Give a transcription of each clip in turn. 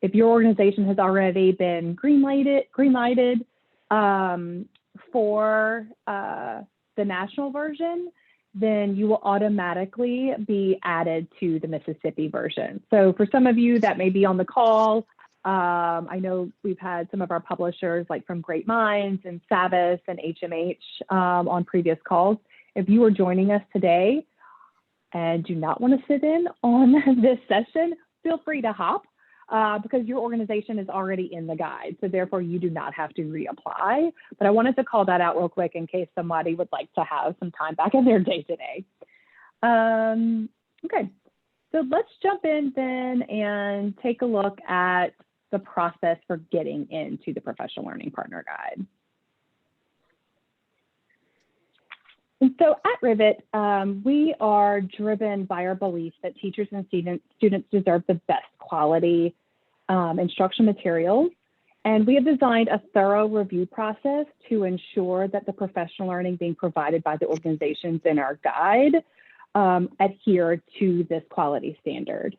If your organization has already been green-lighted for the national version, then you will automatically be added to the Mississippi version. So for some of you that may be on the call, I know we've had some of our publishers like from Great Minds and Savvis and HMH on previous calls. If you are joining us today and do not want to sit in on this session, feel free to hop because your organization is already in the guide. So therefore you do not have to reapply. But I wanted to call that out real quick in case somebody would like to have some time back in their day today. Okay, so let's jump in then and take a look at the process for getting into the Professional Learning Partner Guide. And so at Rivet, we are driven by our belief that teachers and students deserve the best quality instruction materials. And we have designed a thorough review process to ensure that the professional learning being provided by the organizations in our guide adhere to this quality standard.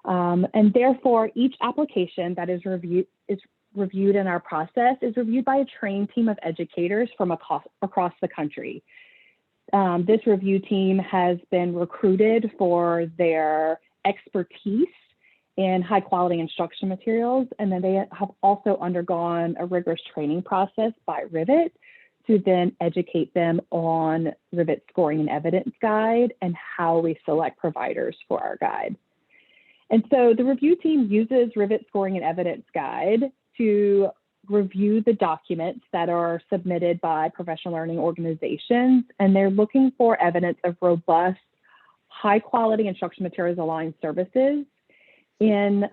And therefore, each application that is reviewed in our process is reviewed by a trained team of educators from across the country. This review team has been recruited for their expertise in high quality instruction materials, and then they have also undergone a rigorous training process by Rivet to then educate them on Rivet's scoring and evidence guide and how we select providers for our guide. And so the review team uses Rivet scoring and evidence guide to review the documents that are submitted by professional learning organizations, and they're looking for evidence of robust, high quality instruction materials aligned services in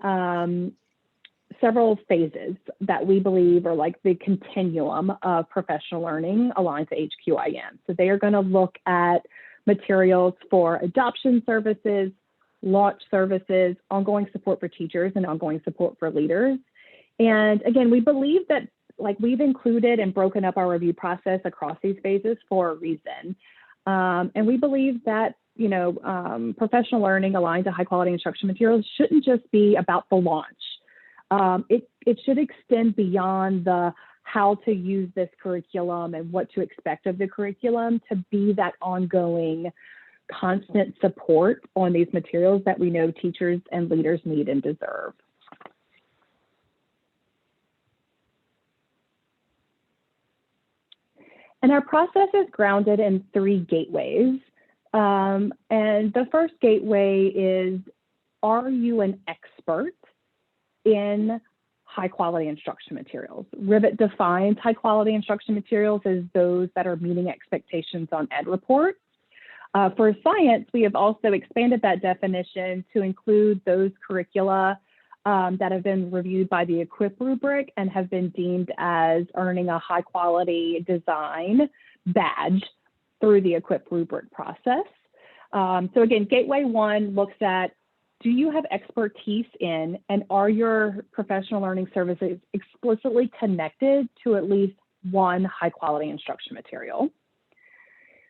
several phases that we believe are like the continuum of professional learning aligned to HQIM. So they are going to look at materials for adoption services, launch services, ongoing support for teachers, and ongoing support for leaders. And again, we believe that like we've included and broken up our review process across these phases for a reason. And we believe that, you know, professional learning aligned to high quality instruction materials shouldn't just be about the launch. It should extend beyond the how to use this curriculum and what to expect of the curriculum to be that ongoing constant support on these materials that we know teachers and leaders need and deserve. And our process is grounded in 3 gateways. And the first gateway is, are you an expert in high quality instruction materials? Rivet defines high quality instruction materials as those that are meeting expectations on EdReports. For science, we have also expanded that definition to include those curricula that have been reviewed by the EQUIP rubric and have been deemed as earning a high quality design badge through the EQUIP rubric process. So again, Gateway 1 looks at, do you have expertise in and are your professional learning services explicitly connected to at least one high quality instruction material?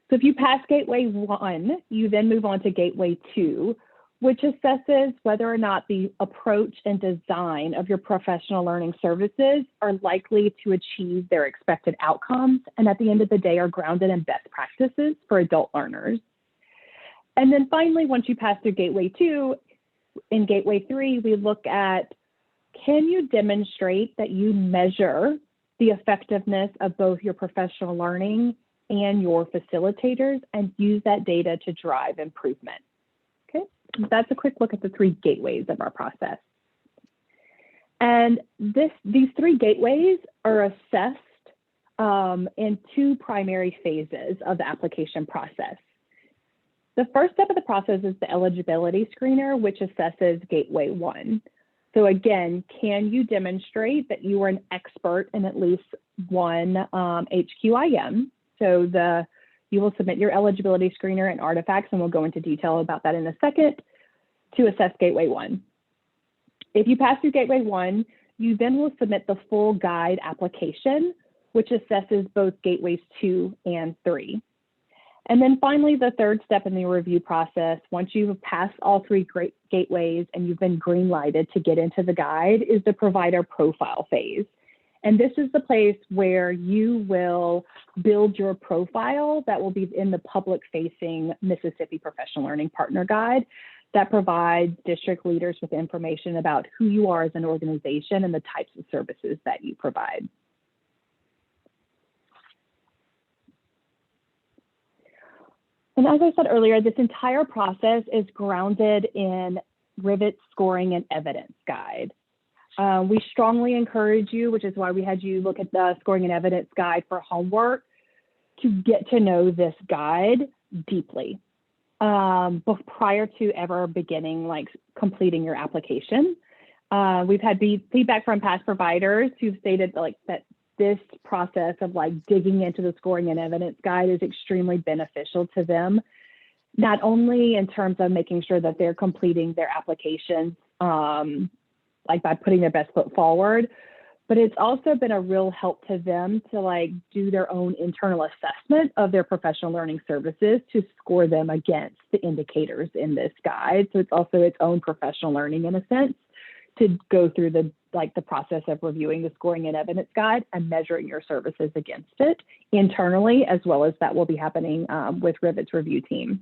So if you pass Gateway 1, you then move on to Gateway 2, which assesses whether or not the approach and design of your professional learning services are likely to achieve their expected outcomes, and at the end of the day are grounded in best practices for adult learners. And then finally, once you pass through Gateway 2, in Gateway 3, we look at, can you demonstrate that you measure the effectiveness of both your professional learning and your facilitators and use that data to drive improvement? Okay, that's a quick look at the 3 gateways of our process. And these 3 gateways are assessed in 2 primary phases of the application process. The first step of the process is the eligibility screener, which assesses Gateway 1. So again, can you demonstrate that you are an expert in at least one HQIM? So you will submit your eligibility screener and artifacts, and we'll go into detail about that in a second, to assess Gateway 1. If you pass through Gateway 1, you then will submit the full guide application, which assesses both Gateways 2 and 3. And then finally, the third step in the review process, once you've passed all three gateways and you've been green lighted to get into the guide, is the provider profile phase. And this is the place where you will build your profile that will be in the public-facing Mississippi Professional Learning Partner Guide that provides district leaders with information about who you are as an organization and the types of services that you provide. And as I said earlier, this entire process is grounded in Rivet's Scoring and Evidence Guide. We strongly encourage you, which is why we had you look at the Scoring and Evidence Guide for homework, to get to know this guide deeply prior to ever beginning completing your application. We've had feedback from past providers who've stated that this process of digging into the Scoring and Evidence Guide is extremely beneficial to them, not only in terms of making sure that they're completing their applications by putting their best foot forward, but it's also been a real help to them to do their own internal assessment of their professional learning services to score them against the indicators in this guide. So it's also its own professional learning in a sense to go through the process of reviewing the Scoring and Evidence Guide and measuring your services against it internally, as well as that will be happening with Rivet's review team.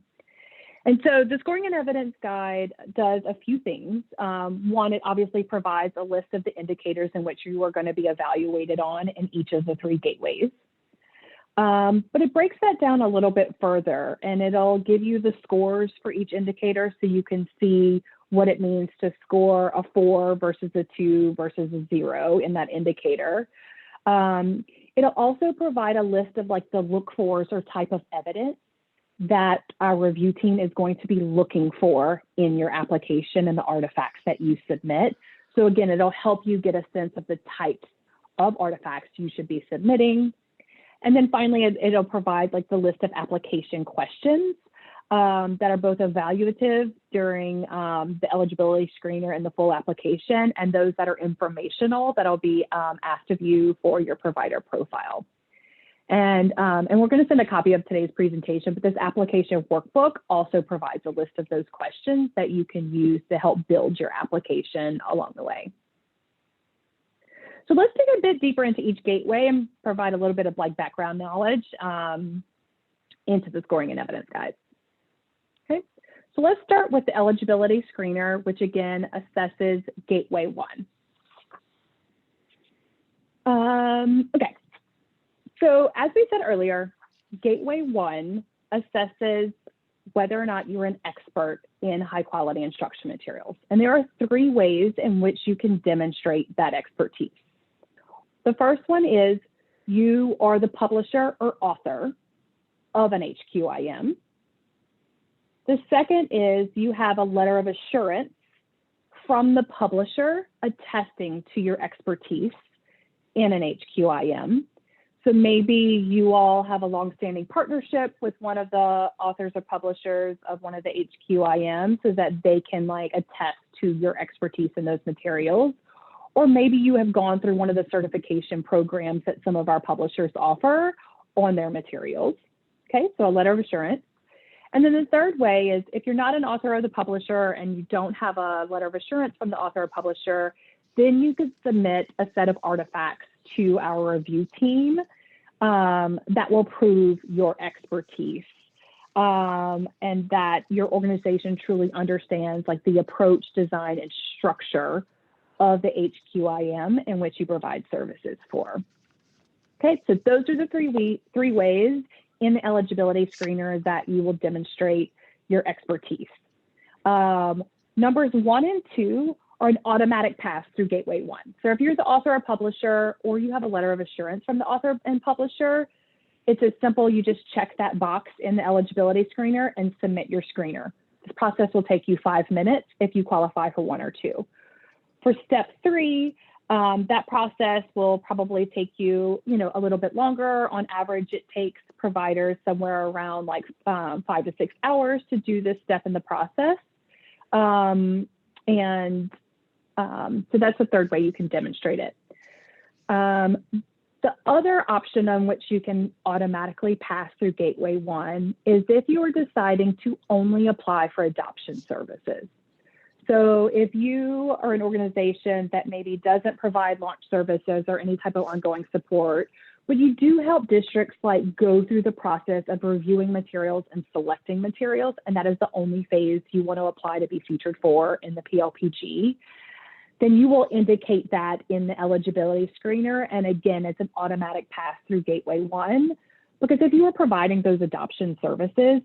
And so the Scoring and Evidence Guide does a few things. One, it obviously provides a list of the indicators in which you are going to be evaluated on in each of the three gateways. But it breaks that down a little bit further, and it'll give you the scores for each indicator so you can see what it means to score a 4 versus a 2 versus a 0 in that indicator. It'll also provide a list of the look-fors or type of evidence that our review team is going to be looking for in your application and the artifacts that you submit. So again, it'll help you get a sense of the types of artifacts you should be submitting. And then finally, it'll provide the list of application questions that are both evaluative during the eligibility screener and the full application, and those that are informational that'll be asked of you for your provider profile. And we're going to send a copy of today's presentation, but this application workbook also provides a list of those questions that you can use to help build your application along the way. So let's dig a bit deeper into each gateway and provide a little bit of background knowledge into the Scoring and Evidence Guide. Okay, so let's start with the eligibility screener, which again assesses Gateway 1. Okay. So as we said earlier, Gateway 1 assesses whether or not you're an expert in high quality instruction materials. And there are 3 ways in which you can demonstrate that expertise. The first one is you are the publisher or author of an HQIM. The second is you have a letter of assurance from the publisher attesting to your expertise in an HQIM. So maybe you all have a longstanding partnership with one of the authors or publishers of one of the HQIMs so that they can attest to your expertise in those materials. Or maybe you have gone through one of the certification programs that some of our publishers offer on their materials. Okay, so a letter of assurance. And then the third way is if you're not an author or the publisher and you don't have a letter of assurance from the author or publisher, then you could submit a set of artifacts to our review team that will prove your expertise and that your organization truly understands the approach, design, and structure of the HQIM in which you provide services for. Okay, so those are the three ways in the eligibility screener that you will demonstrate your expertise. Numbers 1 and 2 are an automatic pass through Gateway 1. So if you're the author or publisher, or you have a letter of assurance from the author and publisher, it's as simple, you just check that box in the eligibility screener and submit your screener. This process will take you 5 minutes if you qualify for 1 or 2. For step 3, that process will probably take you, a little bit longer. On average, it takes providers somewhere around 5 to 6 hours to do this step in the process. So that's the third way you can demonstrate it. The other option on which you can automatically pass through Gateway One is if you are deciding to only apply for adoption services. So if you are an organization that maybe doesn't provide launch services or any type of ongoing support, but you do help districts like go through the process of reviewing materials and selecting materials, and that is the only phase you want to apply to be featured for in the PLPG, then you will indicate that in the eligibility screener. And again, it's an automatic pass through Gateway One, because if you are providing those adoption services,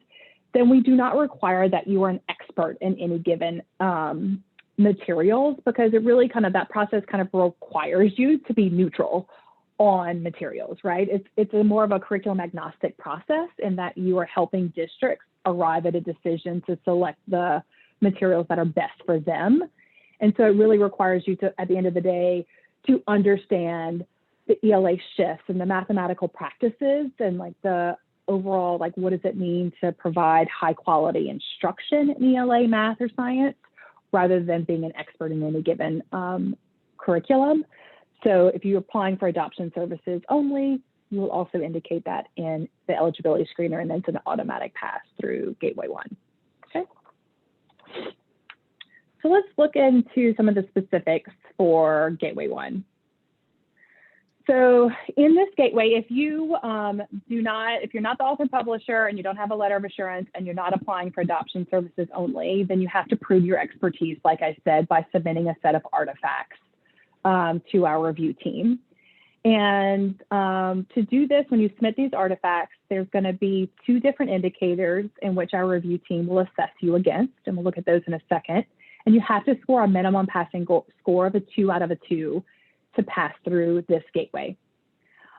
then we do not require that you are an expert in any given materials, because it really that process requires you to be neutral on materials, right? It's more of a curriculum agnostic process in that you are helping districts arrive at a decision to select the materials that are best for them. And so it really requires you to, at the end of the day, to understand the ELA shifts and the mathematical practices and the overall, what does it mean to provide high quality instruction in ELA, math, or science, rather than being an expert in any given curriculum. So if you're applying for adoption services only, you will also indicate that in the eligibility screener, and then it's an automatic pass through Gateway One. Okay. So let's look into some of the specifics for Gateway One. So in this gateway, if you're not the author publisher and you don't have a letter of assurance and you're not applying for adoption services only, then you have to prove your expertise, like I said, by submitting a set of artifacts to our review team. And to do this, when you submit these artifacts, there's going to be 2 different indicators in which our review team will assess you against, and we'll look at those in a second. And you have to score a minimum passing score of a 2 out of a 2 to pass through this gateway.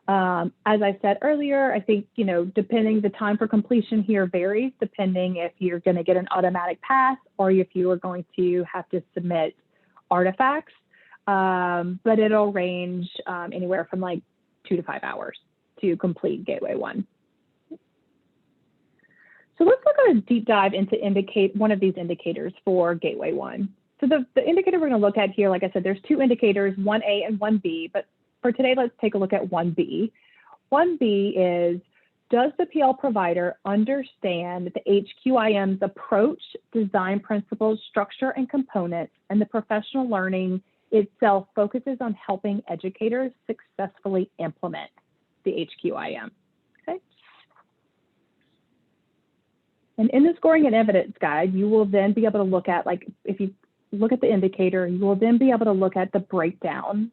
As I said earlier, I think, depending, the time for completion here varies depending if you're going to get an automatic pass or if you are going to have to submit artifacts. But it'll range anywhere from 2 to 5 hours to complete Gateway One. So let's look at a deep dive into one of these indicators for Gateway One. So the indicator we're going to look at here, like I said, there's 2 indicators, 1A and 1B, but for today, let's take a look at 1B. 1B is, does the PL provider understand the HQIM's approach, design principles, structure, and components, and the professional learning itself focuses on helping educators successfully implement the HQIM? Okay. And in the scoring and evidence guide, you will then be able to look at, if you look at the indicator, you will then be able to look at the breakdown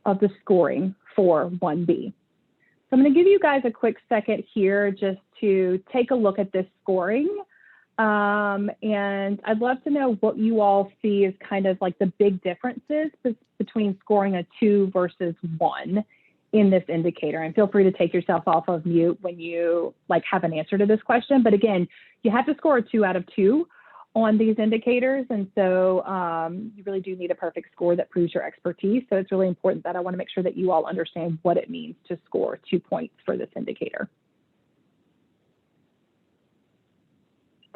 of the scoring for 1B. So I'm going to give you guys a quick second here just to take a look at this scoring. And I'd love to know what you all see as the big differences between scoring a 2 versus 1 in this indicator. And feel free to take yourself off of mute when you have an answer to this question. But again, you have to score a 2 out of 2 on these indicators. And so you really do need a perfect score that proves your expertise. So it's really important that I want to make sure that you all understand what it means to score 2 points for this indicator.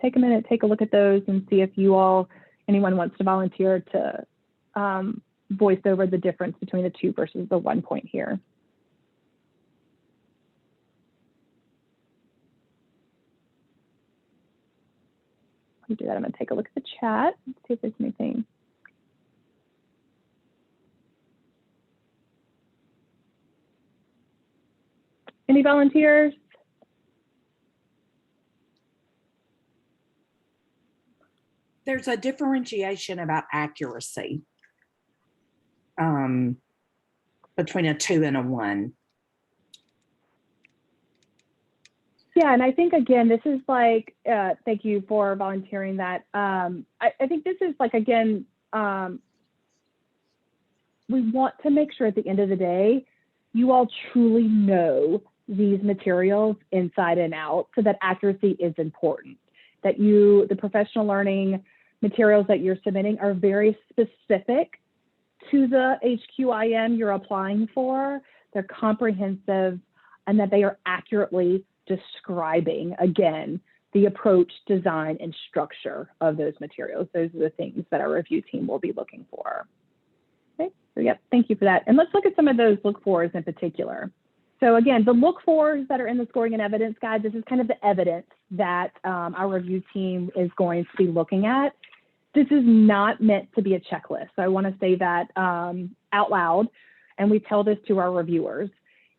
Take a minute, take a look at those and see if anyone wants to volunteer to voice over the difference between the 2 versus the 1 point here. Let me do that. I'm going to take a look at the chat and see if there's anything. Any volunteers? There's a differentiation about accuracy between a 2 and a 1. Yeah, and I think, again, this is thank you for volunteering that. I think this is again, we want to make sure at the end of the day, you all truly know these materials inside and out, so that accuracy is important. That the professional learning materials that you're submitting are very specific to the HQIM you're applying for. They're comprehensive, and that they are accurately describing, again, the approach, design, and structure of those materials. Those are the things that our review team will be looking for. Okay, so yep, thank you for that. And let's look at some of those look-fors in particular. So again, the look fors that are in the scoring and evidence guide, this is kind of the evidence that our review team is going to be looking at. This is not meant to be a checklist. So I want to say that out loud, and we tell this to our reviewers.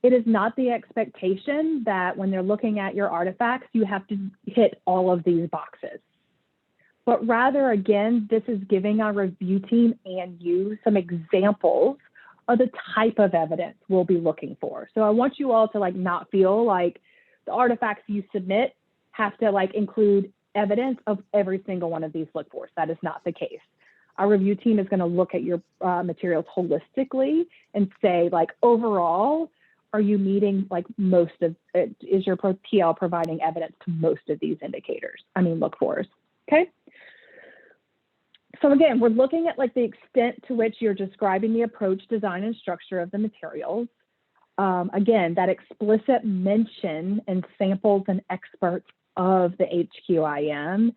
It is not the expectation that when they're looking at your artifacts, you have to hit all of these boxes. But rather, again, this is giving our review team and you some examples of the type of evidence we'll be looking for. So I want you all to like not feel like the artifacts you submit have to like include evidence of every single one of these look fors. That is not the case. Our review team is going to look at your materials holistically and say like overall, are you meeting like most of it? Is your PL providing evidence to most of these indicators? Look fors, okay? So again, we're looking at like the extent to which you're describing the approach, design, and structure of the materials. Again, that explicit mention and samples and experts of the HQIM.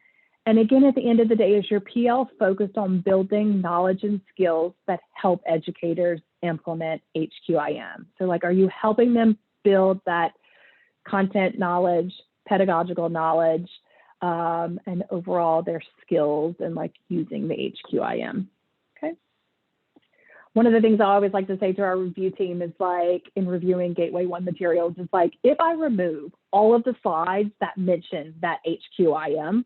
And again, at the end of the day, is your PL focused on building knowledge and skills that help educators implement HQIM? So like, are you helping them build that content knowledge, pedagogical knowledge, and overall their skills and like using the HQIM, okay? One of the things I always like to say to our review team is like in reviewing Gateway 1 materials is like, if I remove all of the slides that mention that HQIM,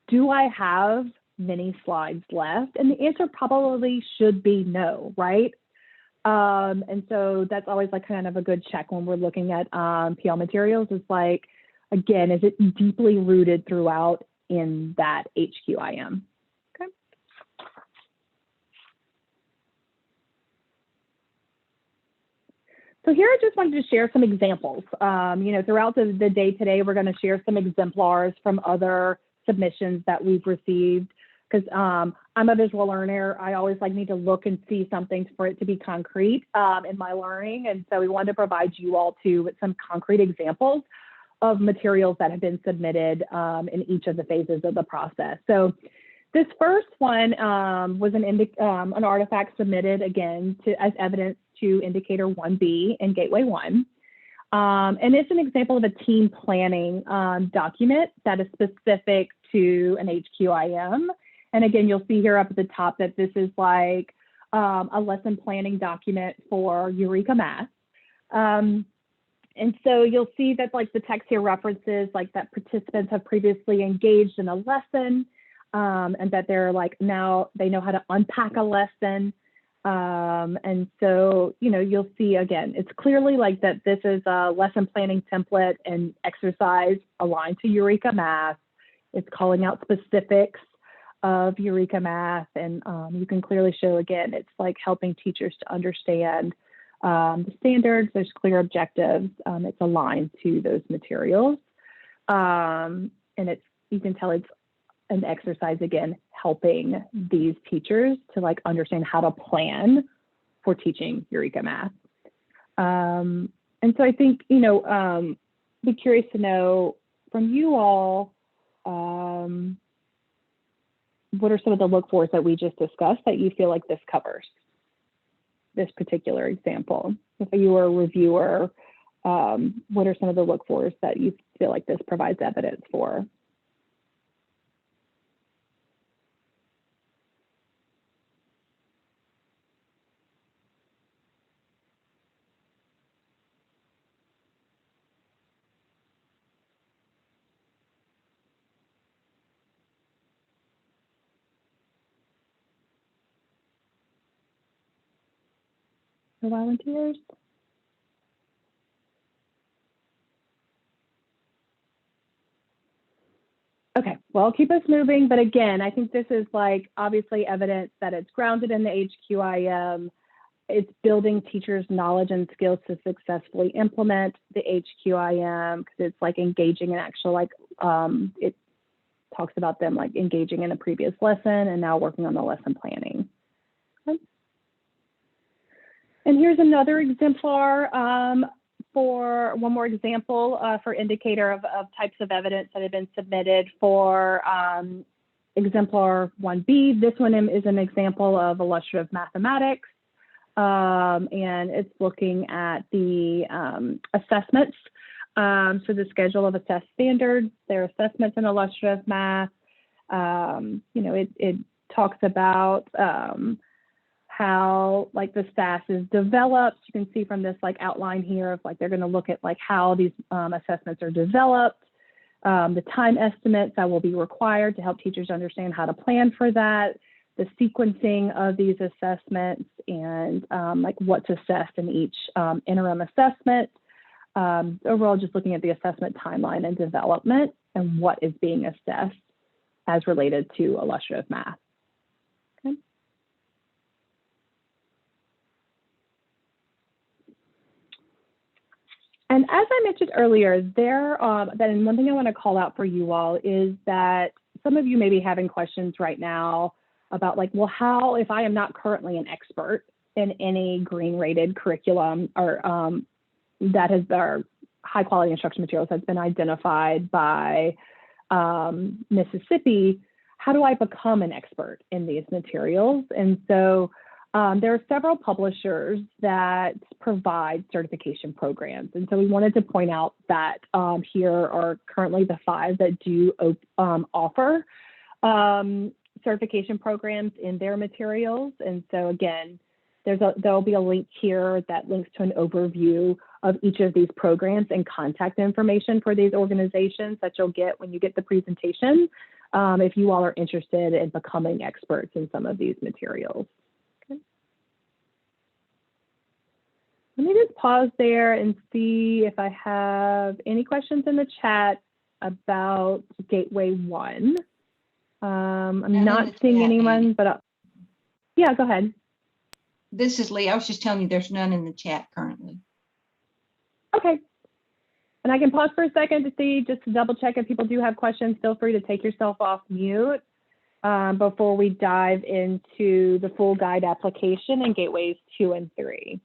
do I have many slides left? And the answer probably should be no, right? And so that's always like kind of a good check when we're looking at PL materials is like, again, is it deeply rooted throughout in that HQIM? Okay. So here I just wanted to share some examples. Throughout the day today, we're going to share some exemplars from other submissions that we've received because I'm a visual learner. I always like need to look and see something for it to be concrete in my learning. And so we wanted to provide you all too with some concrete examples of materials that have been submitted in each of the phases of the process. So this first one was an artifact submitted again as evidence to indicator 1B in Gateway 1. And it's an example of a team planning document that is specific to an HQIM. And again, you'll see here up at the top that this is like a lesson planning document for Eureka Math. And so you'll see that like the text here references like that participants have previously engaged in a lesson and that they're like now they know how to unpack a lesson. And so, you'll see again, it's clearly like that this is a lesson planning template and exercise aligned to Eureka Math. It's calling out specifics of Eureka Math. And you can clearly show again, it's like helping teachers to understand the standards, there's clear objectives, it's aligned to those materials. And you can tell it's an exercise, again, helping these teachers to like understand how to plan for teaching Eureka Math. And so I think, be curious to know from you all, what are some of the look fors that we just discussed that you feel like this covers? This particular example. If you were a reviewer, what are some of the look fors that you feel like this provides evidence for? The volunteers? Okay, well, I'll keep us moving. But again, I think this is like obviously evidence that it's grounded in the HQIM. It's building teachers' knowledge and skills to successfully implement the HQIM because it's like engaging in actual like, it talks about them like engaging in a previous lesson and now working on the lesson planning. Okay. And here's another exemplar for one more example for indicator of types of evidence that have been submitted for exemplar 1B. This one is an example of illustrative mathematics. and it's looking at the assessments. So the schedule of assessed standards, their assessments in illustrative math. It talks about how like the SAS is developed. You can see from this like outline here of like they're going to look at like how these assessments are developed, the time estimates that will be required to help teachers understand how to plan for that, the sequencing of these assessments, and like what's assessed in each interim assessment. Overall, just looking at the assessment timeline and development and what is being assessed as related to illustrative math. Okay. And as I mentioned earlier, then one thing I want to call out for you all is that some of you may be having questions right now about like, well, how, if I am not currently an expert in any green rated curriculum or that has our high quality instruction materials has been identified by Mississippi, how do I become an expert in these materials? And so there are several publishers that provide certification programs. And so we wanted to point out that here are currently the 5 that do offer certification programs in their materials. And so again, there'll be a link here that links to an overview of each of these programs and contact information for these organizations that you'll get when you get the presentation, if you all are interested in becoming experts in some of these materials. Okay. Let me just pause there and see if I have any questions in the chat about Gateway 1. I'm not seeing anyone, but yeah, go ahead. This is Lee. I was just telling you there's none in the chat currently. Okay. And I can pause for a second to see, just to double check if people do have questions. Feel free to take yourself off mute before we dive into the full guide application and gateways 2 and 3.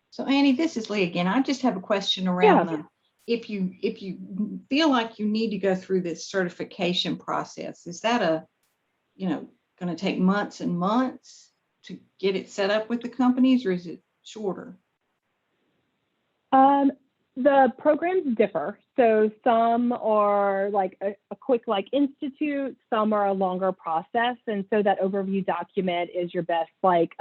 So Annie, this is Lee again. I just have a question around if you feel like you need to go through this certification process, is that going to take months and months to get it set up with the companies, or is it shorter? The programs differ. So some are like a quick like institute, some are a longer process. And so that overview document is your best like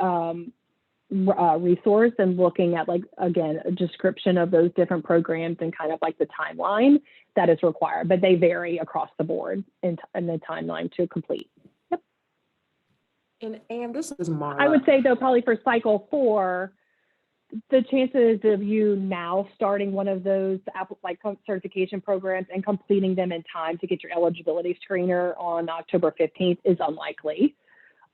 resource and looking at like, again, a description of those different programs and kind of like the timeline that is required, but they vary across the board in the timeline to complete. Yep. And this is Marla. I would say though, probably for cycle 4, the chances of you now starting one of those like certification programs and completing them in time to get your eligibility screener on October 15th is unlikely.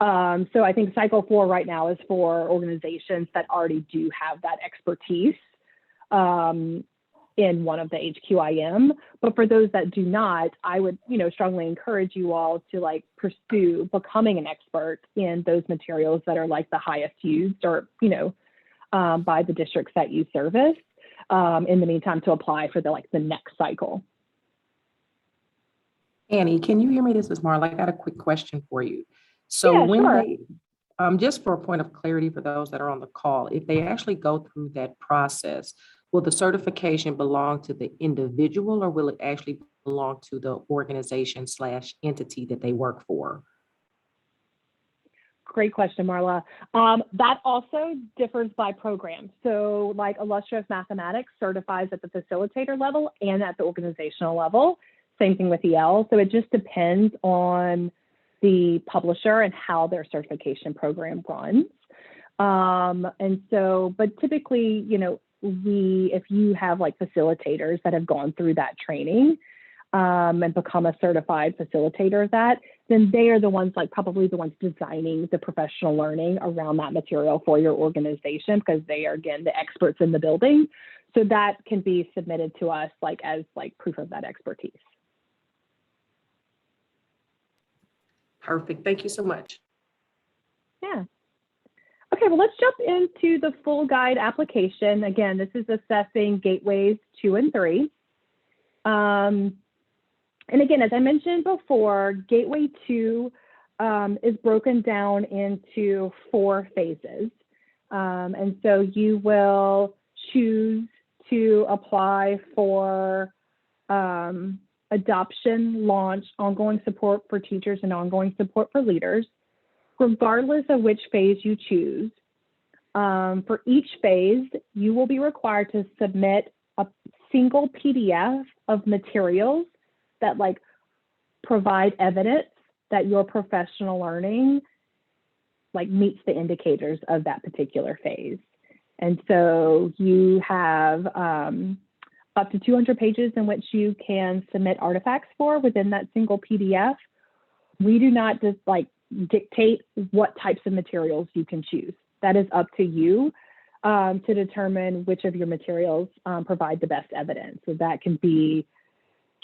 So I think cycle 4 right now is for organizations that already do have that expertise in one of the HQIM. But for those that do not, I would, strongly encourage you all to like pursue becoming an expert in those materials that are like the highest used or, by the districts that you service. In the meantime, to apply for the next cycle. Annie, can you hear me? This is Marla. I got a quick question for you. So yeah, when sure. they, just for a point of clarity for those that are on the call, if they actually go through that process, will the certification belong to the individual or will it actually belong to the organization/entity that they work for? Great question, Marla. That also differs by program. So like Illustrative Mathematics certifies at the facilitator level and at the organizational level. Same thing with EL. So it just depends on the publisher and how their certification program runs. And so, but typically, if you have like facilitators that have gone through that training and become a certified facilitator of that, then they are the ones probably the ones designing the professional learning around that material for your organization because they are, again, the experts in the building. So that can be submitted to us as proof of that expertise. Perfect. Thank you so much. Yeah. Okay, well, let's jump into the full guide application. Again, this is assessing gateways 2 and 3. And again, as I mentioned before, Gateway 2 is broken down into 4 phases. And so you will choose to apply for adoption, launch, ongoing support for teachers, and ongoing support for leaders, regardless of which phase you choose. For each phase, you will be required to submit a single PDF of materials that like provide evidence that your professional learning like meets the indicators of that particular phase. And so you have up to 200 pages in which you can submit artifacts for within that single PDF. We do not just like dictate what types of materials you can choose. That is up to you to determine which of your materials provide the best evidence. So that can be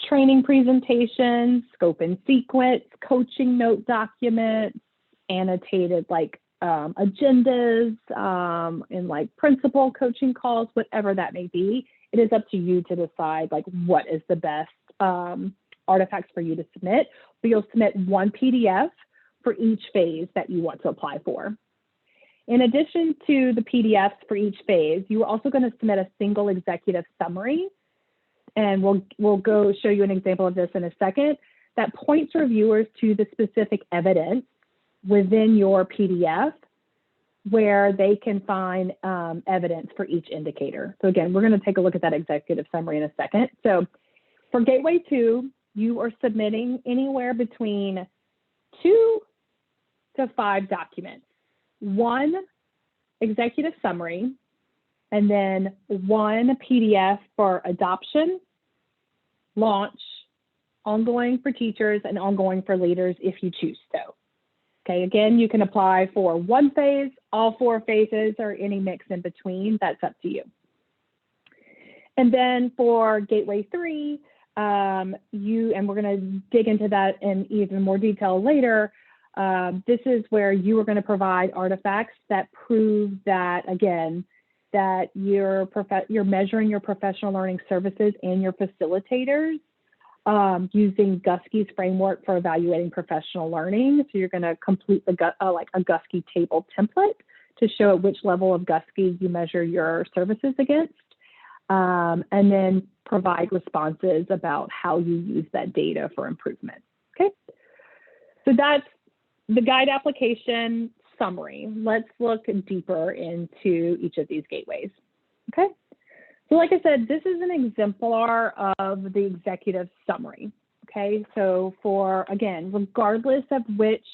training presentations, scope and sequence, coaching note documents, annotated like agendas, and like principal coaching calls, whatever that may be. It is up to you to decide like what is the best artifacts for you to submit, but you'll submit one PDF for each phase that you want to apply for. In addition to the PDFs for each phase, you are also going to submit a single executive summary. And we'll go show you an example of this in a second, that points reviewers to the specific evidence within your PDF where they can find evidence for each indicator. So again, we're going to take a look at that executive summary in a second. So for Gateway 2, you are submitting anywhere between 2 to 5 documents. 1 executive summary, and then 1 PDF for adoption, launch, ongoing for teachers, and ongoing for leaders if you choose so. Okay, again, you can apply for 1 phase, all 4 phases, or any mix in between. That's up to you. And then for Gateway 3, and we're going to dig into that in even more detail later. This is where you are going to provide artifacts that prove that, again, that you're measuring your professional learning services and your facilitators using Guskey's framework for evaluating professional learning. So you're going to complete like a Guskey table template to show at which level of Guskey you measure your services against, and then provide responses about how you use that data for improvement. Okay, so that's the guide application summary. Let's look deeper into each of these gateways. Okay, so like I said, this is an exemplar of the executive summary. Okay, so for, again, regardless of which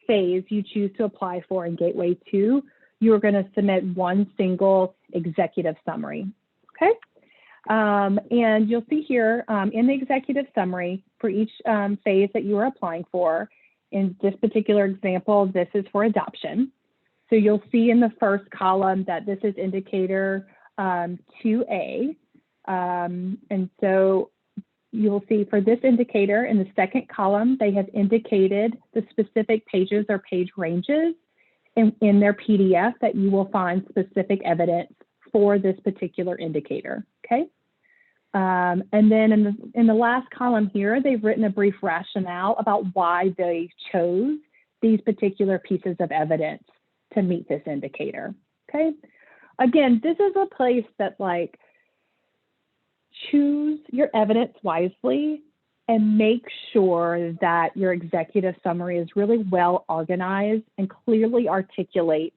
phase you choose to apply for in Gateway 2, you are going to submit 1 single executive summary. Okay, and you'll see here in the executive summary for each phase that you are applying for. In this particular example, this is for adoption. So you'll see in the first column that this is indicator 2A. And so you'll see for this indicator in the second column, they have indicated the specific pages or page ranges in their PDF that you will find specific evidence for this particular indicator, okay? And then in the last column here, they've written a brief rationale about why they chose these particular pieces of evidence to meet this indicator, okay? Again, this is a place that like, choose your evidence wisely and make sure that your executive summary is really well organized and clearly articulates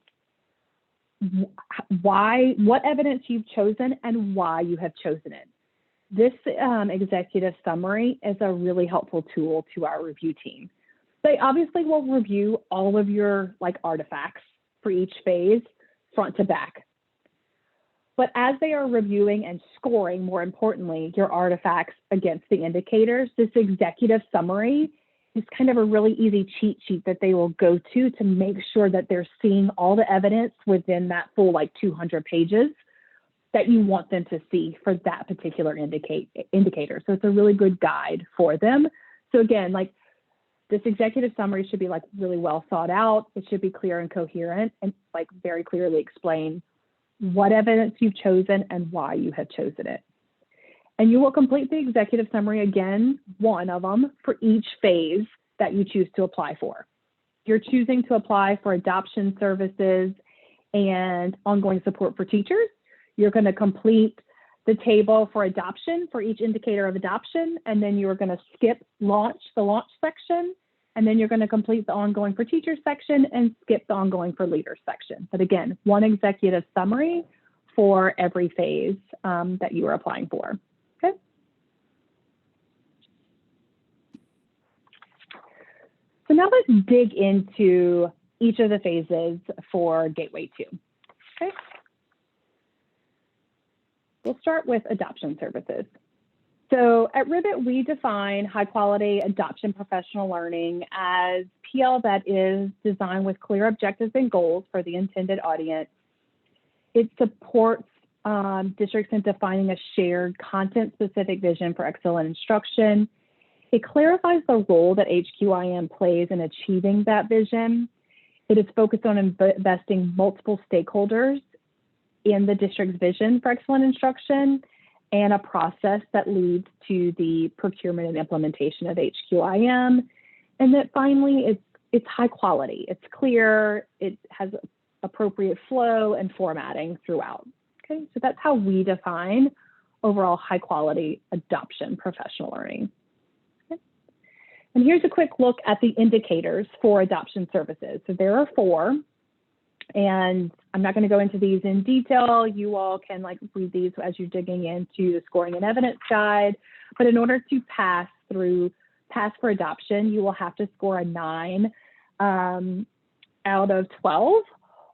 what evidence you've chosen and why you have chosen it. This executive summary is a really helpful tool to our review team. They obviously will review all of your like artifacts for each phase, front to back. But as they are reviewing and scoring, more importantly, your artifacts against the indicators, this executive summary is kind of a really easy cheat sheet that they will go to make sure that they're seeing all the evidence within that full like 200 pages that you want them to see for that particular indicator. So it's a really good guide for them. So again, like this executive summary should be like really well thought out. It should be clear and coherent and like very clearly explain what evidence you've chosen and why you have chosen it. And you will complete the executive summary again, 1 of them for each phase that you choose to apply for. you're choosing to apply for adoption services and ongoing support for teachers, you're going to complete the table for adoption for each indicator of adoption, and then you're going to skip the launch section, and then you're going to complete the ongoing for teachers section and skip the ongoing for leaders section. But again, one executive summary for every phase that you are applying for. Okay. So now let's dig into each of the phases for Gateway 2. Okay. We'll start with adoption services. So at Rivet, we define high quality adoption professional learning as PL that is designed with clear objectives and goals for the intended audience. It supports districts in defining a shared content-specific vision for excellent instruction. It clarifies the role that HQIM plays in achieving that vision. It is focused on investing multiple stakeholders in the district's vision for excellent instruction and a process that leads to the procurement and implementation of HQIM. And that finally, it's high quality, it's clear, it has appropriate flow and formatting throughout. Okay, so that's how we define overall high quality adoption professional learning. Okay. And here's a quick look at the indicators for adoption services. So there are 4. And I'm not going to go into these in detail. You all can read these as you're digging into the scoring and evidence guide. But in order to pass for adoption, you will have to score a 9 out of 12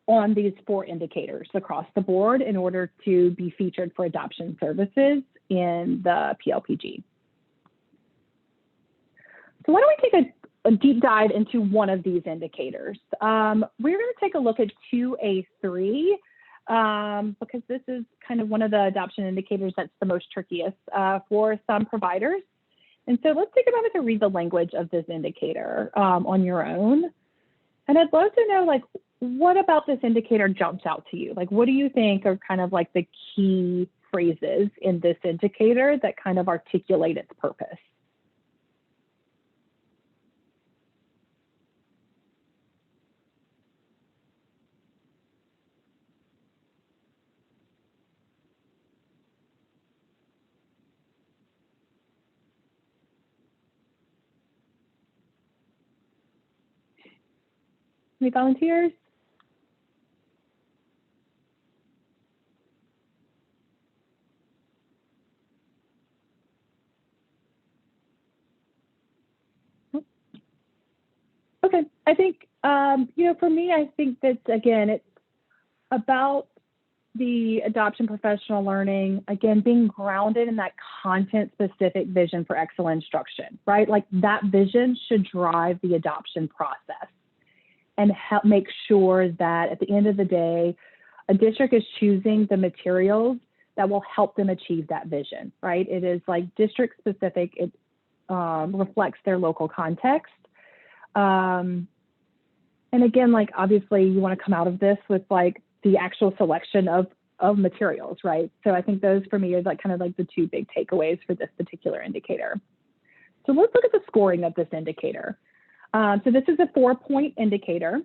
on these 4 indicators across the board in order to be featured for adoption services in the PLPG. So why don't we take a deep dive into one of these indicators. We're going to take a look at 2A3 because this is kind of one of the adoption indicators that's the most trickiest for some providers. And so let's take a moment to read the language of this indicator on your own. And I'd love to know, what about this indicator jumps out to you? What do you think are kind of the key phrases in this indicator that kind of articulate its purpose? Any volunteers? Okay, I think, for me, I think that, again, it's about the adoption professional learning, again, being grounded in that content-specific vision for excellent instruction, right? That vision should drive the adoption process and help make sure that at the end of the day, a district is choosing the materials that will help them achieve that vision, right? It is district specific, it reflects their local context. And again, obviously you want to come out of this with the actual selection of materials, right? So I think those for me are kind of the 2 big takeaways for this particular indicator. So let's look at the scoring of this indicator. So this is a 4-point indicator.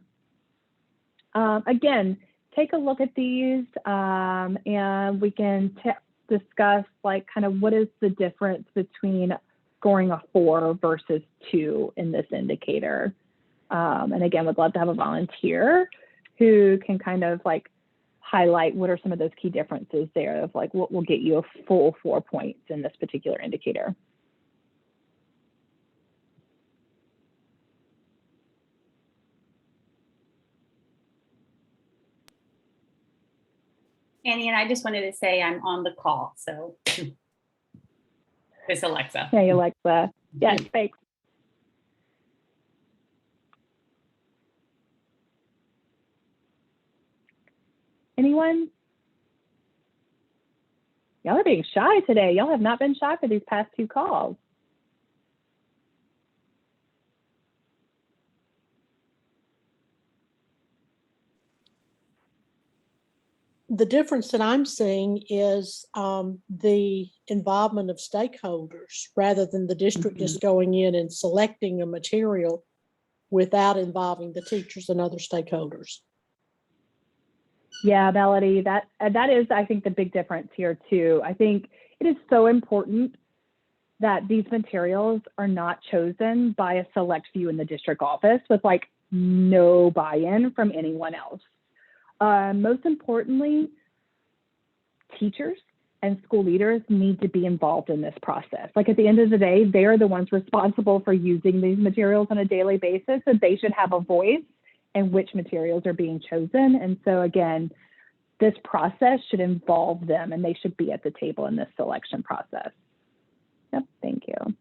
Again, take a look at these and we can discuss kind of what is the difference between scoring a 4 versus 2 in this indicator. And again, would love to have a volunteer who can kind of highlight what are some of those key differences there of what will get you a full 4 points in this particular indicator. Annie, and I just wanted to say I'm on the call, so it's Alexa. Hey, Alexa. Yes, thanks. Anyone? Y'all are being shy today. Y'all have not been shy for these past 2 calls. The difference that I'm seeing is the involvement of stakeholders rather than the district just going in and selecting a material without involving the teachers and other stakeholders. Yeah, Melody, that is, I think, the big difference here too. I think it is so important that these materials are not chosen by a select few in the district office with like no buy-in from anyone else. Most importantly, teachers and school leaders need to be involved in this process. Like at the end of the day, they're the ones responsible for using these materials on a daily basis, and they should have a voice in which materials are being chosen. And so again, this process should involve them and they should be at the table in this selection process. Yep, thank you.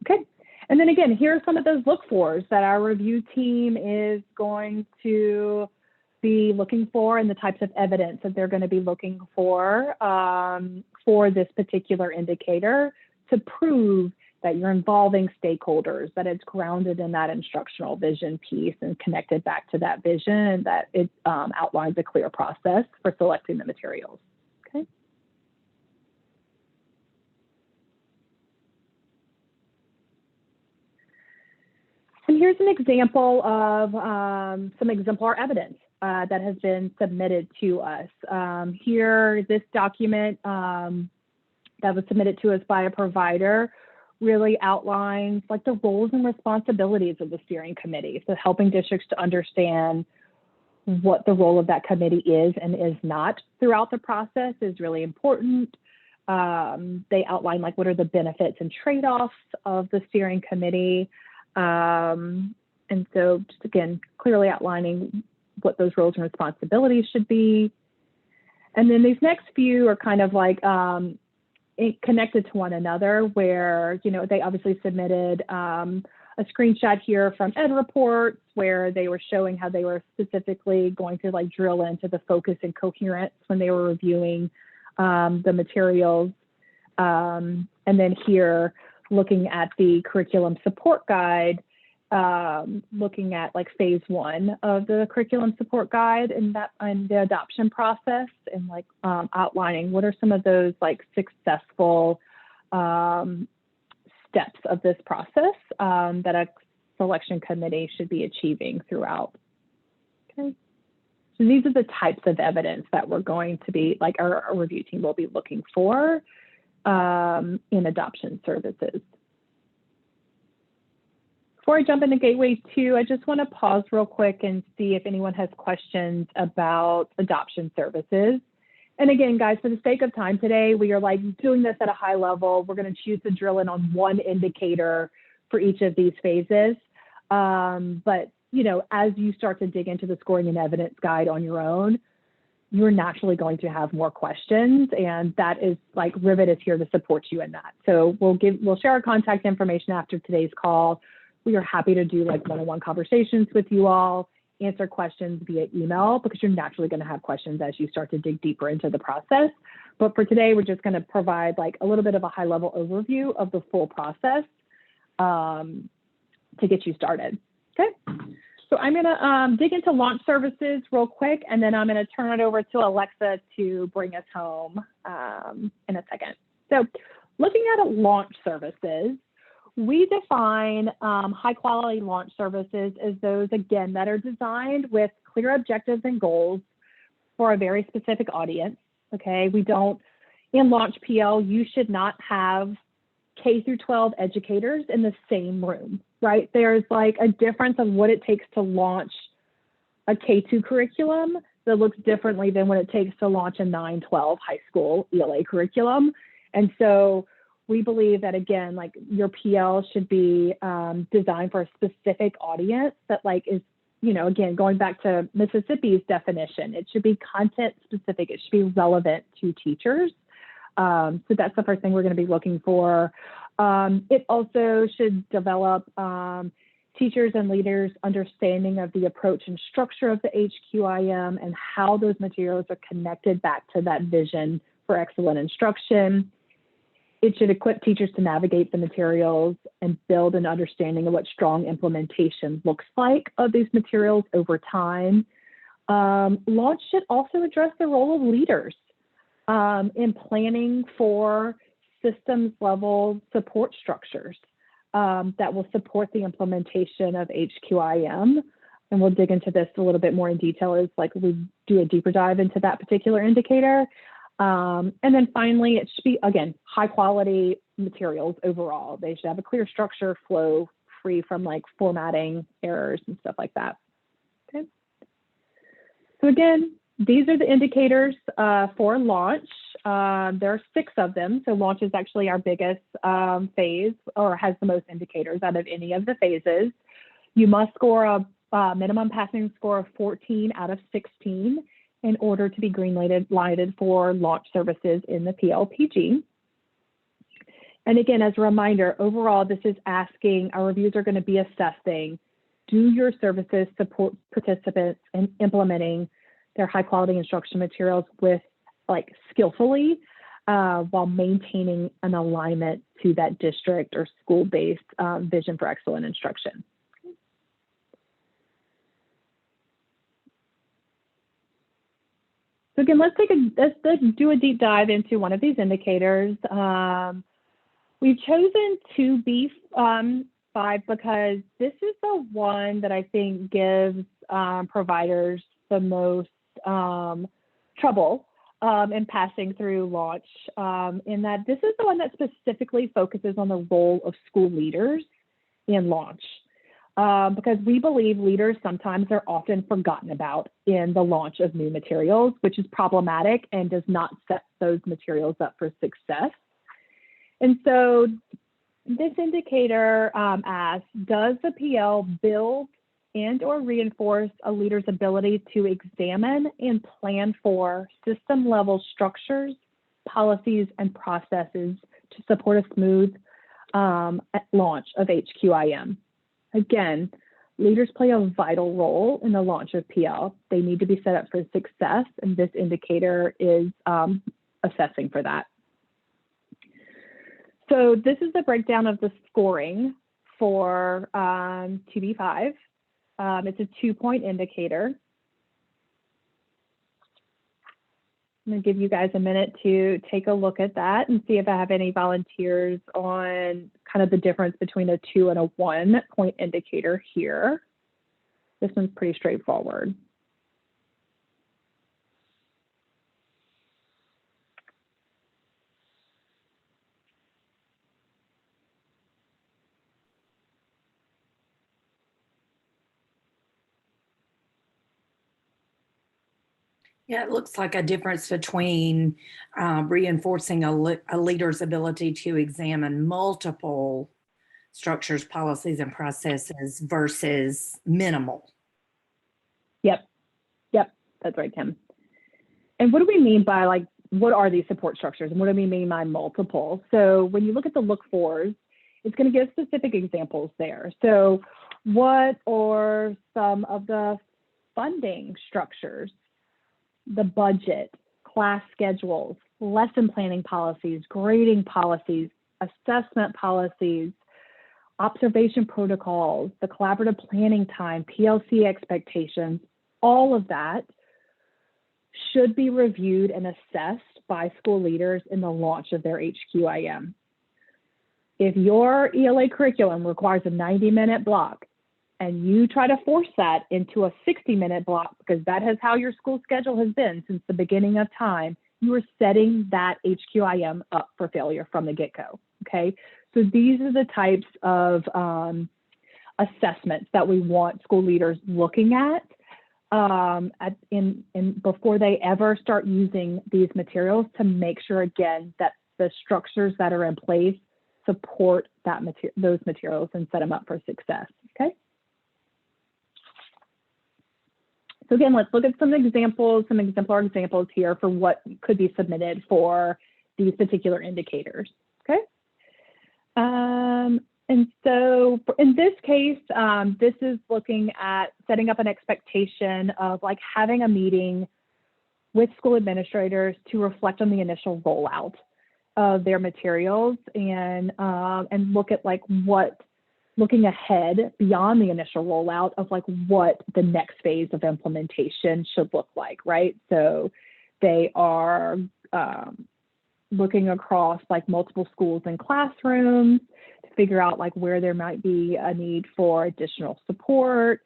Okay, and then again, here are some of those look-fors that our review team is going to be looking for and the types of evidence that they're going to be looking for this particular indicator to prove that you're involving stakeholders, that it's grounded in that instructional vision piece and connected back to that vision, and that it outlines a clear process for selecting the materials. Okay. And here's an example of some exemplar evidence that has been submitted to us. Here, this document that was submitted to us by a provider really outlines like the roles and responsibilities of the steering committee. So helping districts to understand what the role of that committee is and is not throughout the process is really important. They outline like what are the benefits and trade-offs of the steering committee. And so just again, clearly outlining what those roles and responsibilities should be. And then these next few are kind of like connected to one another, where, you know, they obviously submitted a screenshot here from Ed Reports where they were showing how they were specifically going to like drill into the focus and coherence when they were reviewing the materials. And then here, looking at the curriculum support guide, looking at like phase 1 of the curriculum support guide and the adoption process, and like outlining what are some of those like successful steps of this process that a selection committee should be achieving throughout. Okay. So these are the types of evidence that we're going to be, like our review team will be looking for in adoption services. Before I jump into Gateway 2, I just want to pause real quick and see if anyone has questions about adoption services. And again, guys, for the sake of time today, we are like doing this at a high level. We're going to choose to drill in on one indicator for each of these phases. But, you know, as you start to dig into the scoring and evidence guide on your own, you're naturally going to have more questions, and that is like Rivet is here to support you in that. So we'll share our contact information after today's call. We are happy to do like one-on-one conversations with you all, answer questions via email, because you're naturally going to have questions as you start to dig deeper into the process. But for today, we're just going to provide like a little bit of a high-level overview of the full process to get you started. Okay. So I'm going to dig into launch services real quick, and then I'm going to turn it over to Alexa to bring us home in a second. So looking at launch services, we define high-quality launch services as those, again, that are designed with clear objectives and goals for a very specific audience, okay? We don't, in Launch PL, you should not have K through 12 educators in the same room, right? There's like a difference of what it takes to launch a K2 curriculum that looks differently than what it takes to launch a 9-12 high school ELA curriculum. And so we believe that, again, like your PL should be designed for a specific audience that like is, you know, again, going back to Mississippi's definition, it should be content specific. It should be relevant to teachers. So that's the first thing we're going to be looking for. It also should develop teachers and leaders' understanding of the approach and structure of the HQIM and how those materials are connected back to that vision for excellent instruction. It should equip teachers to navigate the materials and build an understanding of what strong implementation looks like of these materials over time. Launch should also address the role of leaders in planning for systems level support structures. that will support the implementation of HQIM. And we'll dig into this a little bit more in detail as like we do a deeper dive into that particular indicator. And then finally, it should be, again, high quality materials overall. They should have a clear structure, flow, free from like formatting errors and stuff like that. Okay. So again, these are the indicators for launch. There are 6 of them. So launch is actually our biggest phase, or has the most indicators out of any of the phases. You must score a minimum passing score of 14 out of 16 in order to be green lighted for launch services in the PLPG. And again, as a reminder, overall, this is asking, our reviews are going to be assessing, do your services support participants in implementing their high quality instruction materials with like skillfully while maintaining an alignment to that district or school-based vision for excellent instruction. So again, let's do a deep dive into one of these indicators. We've chosen 2B5 because this is the one that I think gives providers the most trouble in passing through launch, in that this is the one that specifically focuses on the role of school leaders in launch. Because we believe leaders sometimes are often forgotten about in the launch of new materials, which is problematic and does not set those materials up for success. And so this indicator asks, does the PL build and or reinforce a leader's ability to examine and plan for system level structures, policies, and processes to support a smooth launch of HQIM? Again, leaders play a vital role in the launch of PL. They need to be set up for success, and this indicator is assessing for that. So this is the breakdown of the scoring for 2B5. It's a 2-point indicator. I'm going to give you guys a minute to take a look at that and see if I have any volunteers on kind of the difference between a 2 and a 1-point indicator here. This one's pretty straightforward. Yeah, it looks like a difference between reinforcing a leader's ability to examine multiple structures, policies, and processes versus minimal. Yep, that's right, Kim. And what do we mean by, like, what are these support structures and what do we mean by multiple? So when you look at the look fors, it's going to give specific examples there. So what are some of the funding structures? The budget, class schedules, lesson planning policies, grading policies, assessment policies, observation protocols, the collaborative planning time, PLC expectations, all of that should be reviewed and assessed by school leaders in the launch of their HQIM. If your ELA curriculum requires a 90-minute block, and you try to force that into a 60-minute block because that is how your school schedule has been since the beginning of time, you are setting that HQIM up for failure from the get-go, okay? So these are the types of assessments that we want school leaders looking at, before they ever start using these materials to make sure, again, that the structures that are in place support that those materials and set them up for success, okay? So again, let's look at some examples, some exemplar examples here for what could be submitted for these particular indicators, okay? And so in this case, this is looking at setting up an expectation of like having a meeting with school administrators to reflect on the initial rollout of their materials and look at like looking ahead beyond the initial rollout of like what the next phase of implementation should look like, right? So they are looking across like multiple schools and classrooms to figure out like where there might be a need for additional support.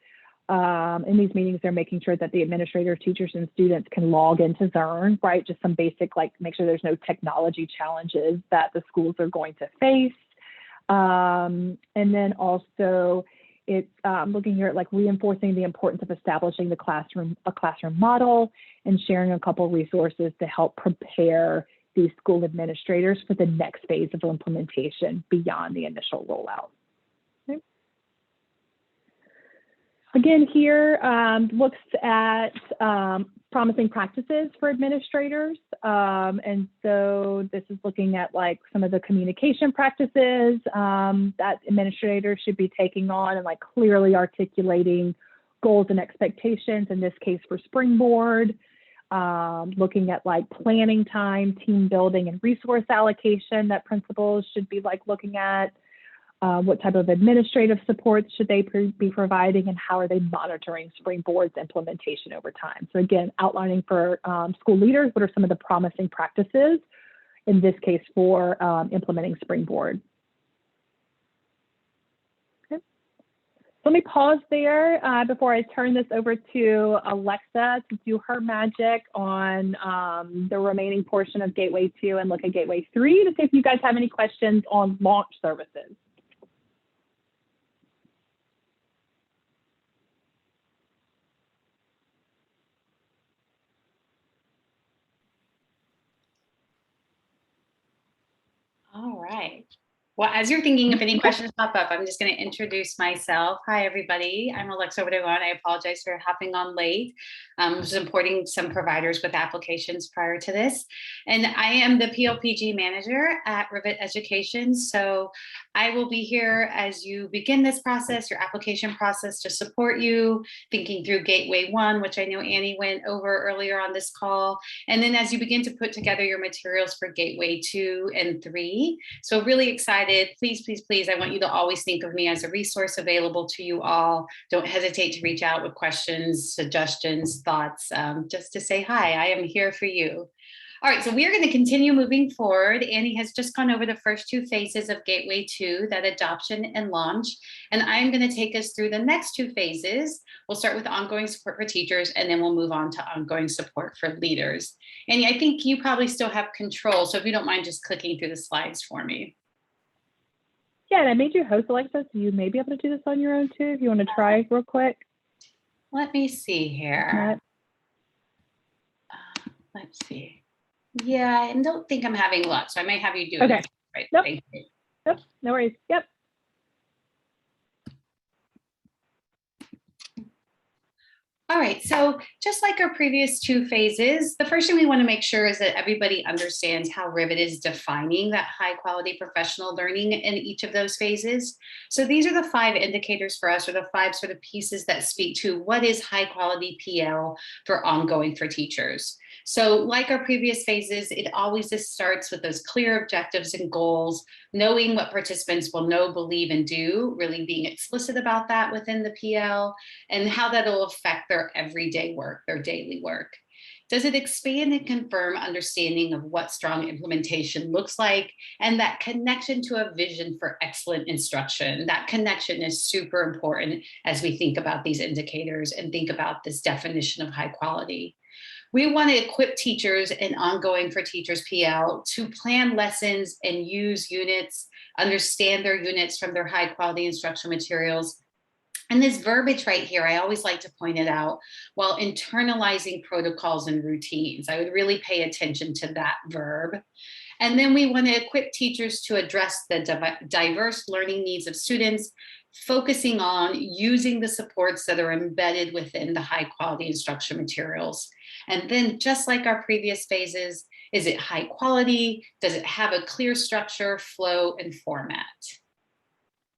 In these meetings, they're making sure that the administrators, teachers, and students can log into Zearn, right? Just some basic, like make sure there's no technology challenges that the schools are going to face. And then also it's looking here at like reinforcing the importance of establishing a classroom model and sharing a couple resources to help prepare these school administrators for the next phase of implementation beyond the initial rollout. Okay. Again, here looks at promising practices for administrators. And so this is looking at like some of the communication practices that administrators should be taking on and like clearly articulating goals and expectations, in this case for Springboard. Looking at like planning time, team building, and resource allocation that principals should be like looking at. What type of administrative support should they be providing, and how are they monitoring Springboard's implementation over time? So again, outlining for school leaders, what are some of the promising practices, in this case for implementing Springboard. Okay. So let me pause there before I turn this over to Alexa to do her magic on the remaining portion of Gateway 2 and look at Gateway 3 to see if you guys have any questions on launch services. All right. Well, as you're thinking, if any questions pop up, I'm just going to introduce myself. Hi, everybody. I'm Alexa Odegon. I apologize for hopping on late. I was supporting some providers with applications prior to this. And I am the PLPG manager at Rivet Education. So I will be here as you begin this process, your application process, to support you, thinking through Gateway 1, which I know Annie went over earlier on this call. And then as you begin to put together your materials for Gateway 2 and 3. So really excited. Please, please, please, I want you to always think of me as a resource available to you all. Don't hesitate to reach out with questions, suggestions, thoughts, just to say hi. I am here for you. All right, so we are going to continue moving forward. Annie has just gone over the first 2 phases of Gateway 2, that adoption and launch. And I'm going to take us through the next 2 phases. We'll start with ongoing support for teachers, and then we'll move on to ongoing support for leaders. Annie, I think you probably still have control. So if you don't mind just clicking through the slides for me. Yeah, and I made you host, Alexa, so you may be able to do this on your own too, if you want to try real quick. Let me see here. Let's see. Yeah, I don't think I'm having luck, so I may have you do it. Okay. Right. Nope. Thank you. Yep, no worries. Yep. All right, so just like our previous 2 phases, the first thing we want to make sure is that everybody understands how Rivet is defining that high quality professional learning in each of those phases. So these are the 5 indicators for us, or the 5 sort of pieces that speak to what is high quality PL for ongoing for teachers. So like our previous phases, it always just starts with those clear objectives and goals, knowing what participants will know, believe, and do, really being explicit about that within the PL, and how that'll affect their everyday work, their daily work. Does it expand and confirm understanding of what strong implementation looks like, and that connection to a vision for excellent instruction? That connection is super important as we think about these indicators and think about this definition of high quality. We want to equip teachers and ongoing for teachers PL to plan lessons and use units, understand their units from their high quality instructional materials. And this verbiage right here, I always like to point it out, while internalizing protocols and routines. I would really pay attention to that verb. And then we want to equip teachers to address the diverse learning needs of students, focusing on using the supports that are embedded within the high quality instruction materials. And then just like our previous phases, is it high quality? Does it have a clear structure, flow, and format?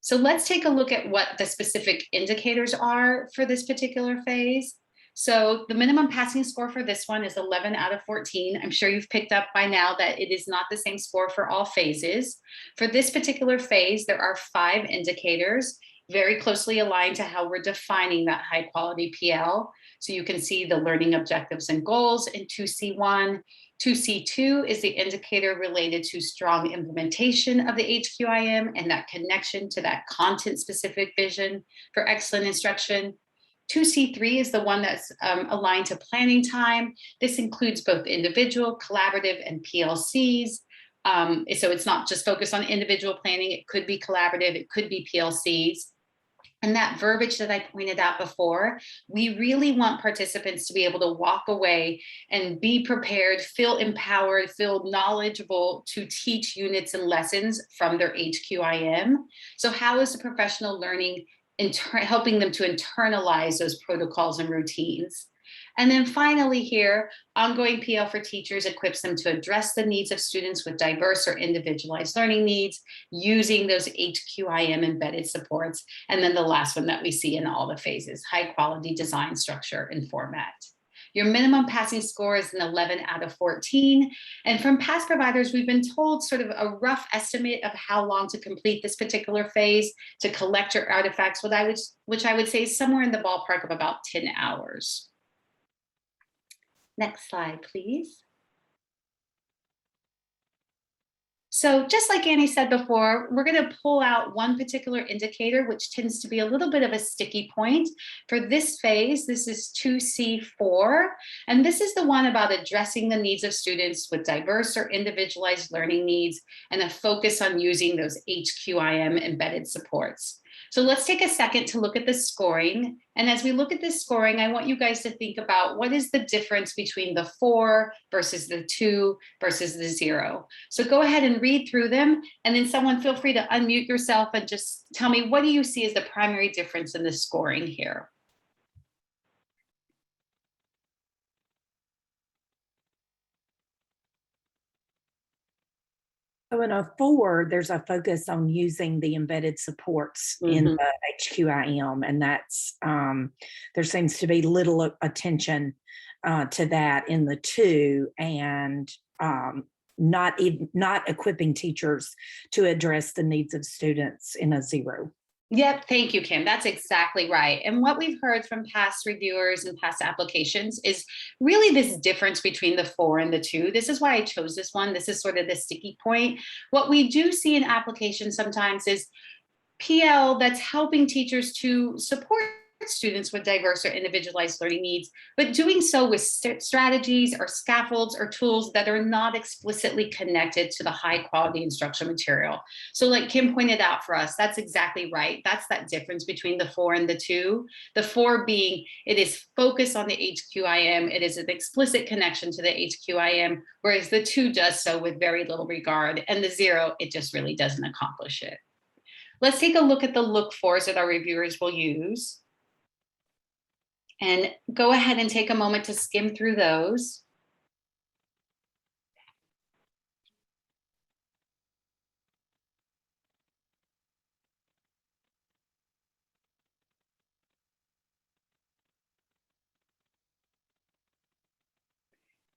So let's take a look at what the specific indicators are for this particular phase. So the minimum passing score for this one is 11 out of 14. I'm sure you've picked up by now that it is not the same score for all phases. For this particular phase, there are 5 indicators very closely aligned to how we're defining that high quality PL. So you can see the learning objectives and goals in 2C1, 2C2 is the indicator related to strong implementation of the HQIM and that connection to that content-specific vision for excellent instruction. 2C3 is the one that's aligned to planning time. This includes both individual, collaborative, and PLCs. So it's not just focused on individual planning. It could be collaborative, it could be PLCs. And that verbiage that I pointed out before, we really want participants to be able to walk away and be prepared, feel empowered, feel knowledgeable to teach units and lessons from their HQIM. So how is the professional learning helping them to internalize those protocols and routines? And then finally here, ongoing PL for teachers equips them to address the needs of students with diverse or individualized learning needs using those HQIM embedded supports. And then the last one that we see in all the phases, high quality design, structure, and format. Your minimum passing score is an 11 out of 14. And from past providers, we've been told sort of a rough estimate of how long to complete this particular phase to collect your artifacts, which I would say is somewhere in the ballpark of about 10 hours. Next slide, please. So just like Annie said before, we're going to pull out one particular indicator, which tends to be a little bit of a sticky point. For this phase, this is 2C4, and this is the one about addressing the needs of students with diverse or individualized learning needs and a focus on using those HQIM embedded supports. So let's take a second to look at the scoring. And as we look at this scoring, I want you guys to think about what is the difference between the 4 versus the 2 versus the 0. So go ahead and read through them, and then someone feel free to unmute yourself and just tell me, what do you see as the primary difference in the scoring here? So in a 4, there's a focus on using the embedded supports in the HQIM, and that's there seems to be little attention to that in the 2, and not equipping teachers to address the needs of students in a 0. Yep, thank you, Kim. That's exactly right. And what we've heard from past reviewers and past applications is really this difference between the 4 and the 2. This is why I chose this one. This is sort of the sticky point. What we do see in applications sometimes is PL that's helping teachers to support students with diverse or individualized learning needs, but doing so with strategies or scaffolds or tools that are not explicitly connected to the high quality instructional material. So like Kim pointed out for us, that's exactly right. That's that difference between the 4 and the 2. The 4 being, it is focused on the HQIM. It is an explicit connection to the HQIM, whereas the 2 does so with very little regard. And the 0, it just really doesn't accomplish it. Let's take a look at the look-fors that our reviewers will use. And go ahead and take a moment to skim through those.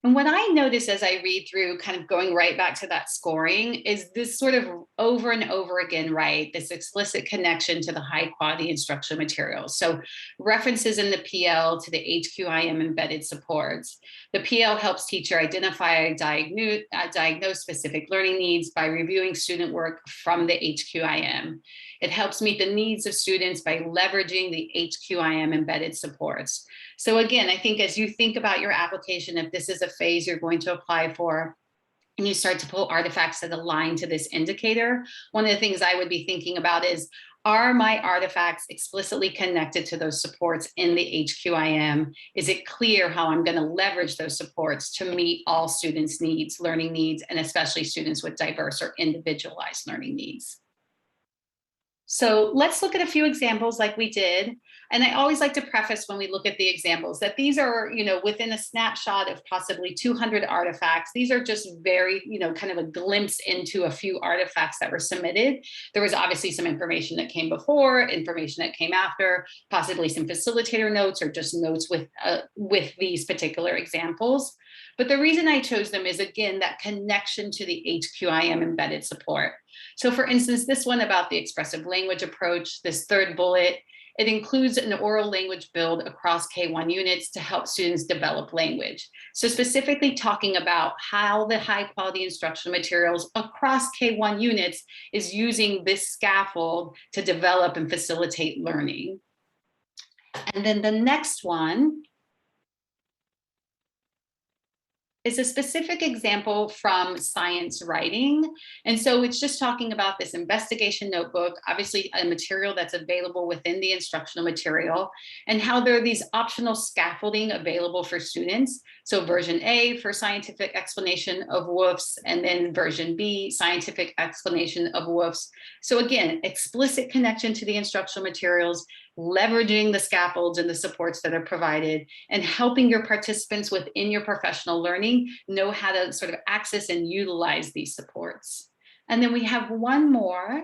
And what I notice as I read through, kind of going right back to that scoring, is this sort of over and over again, right? This explicit connection to the high quality instructional materials. So references in the PL to the HQIM embedded supports. The PL helps teacher identify and diagnose specific learning needs by reviewing student work from the HQIM. It helps meet the needs of students by leveraging the HQIM embedded supports. So again, I think as you think about your application, if this is a phase you're going to apply for, and you start to pull artifacts that align to this indicator, one of the things I would be thinking about is, are my artifacts explicitly connected to those supports in the HQIM? Is it clear how I'm going to leverage those supports to meet all students' needs, learning needs, and especially students with diverse or individualized learning needs? So let's look at a few examples like we did. And I always like to preface when we look at the examples that these are, within a snapshot of possibly 200 artifacts. These are just very, kind of a glimpse into a few artifacts that were submitted. There was obviously some information that came before, information that came after, possibly some facilitator notes or just notes with these particular examples. But the reason I chose them is, again, that connection to the HQIM embedded support. So for instance, this one about the expressive language approach, this third bullet, It includes an oral language build across K-1 units to help students develop language. So specifically talking about how the high quality instructional materials across K-1 units is using this scaffold to develop and facilitate learning. And then the next one is a specific example from science writing. And so it's just talking about this investigation notebook, obviously a material that's available within the instructional material, and how there are these optional scaffolding available for students. So version A for scientific explanation of WWOOFs, and then version B, scientific explanation of WWOOFs. So again, explicit connection to the instructional materials, leveraging the scaffolds and the supports that are provided, and helping your participants within your professional learning know how to sort of access and utilize these supports. And then we have one more.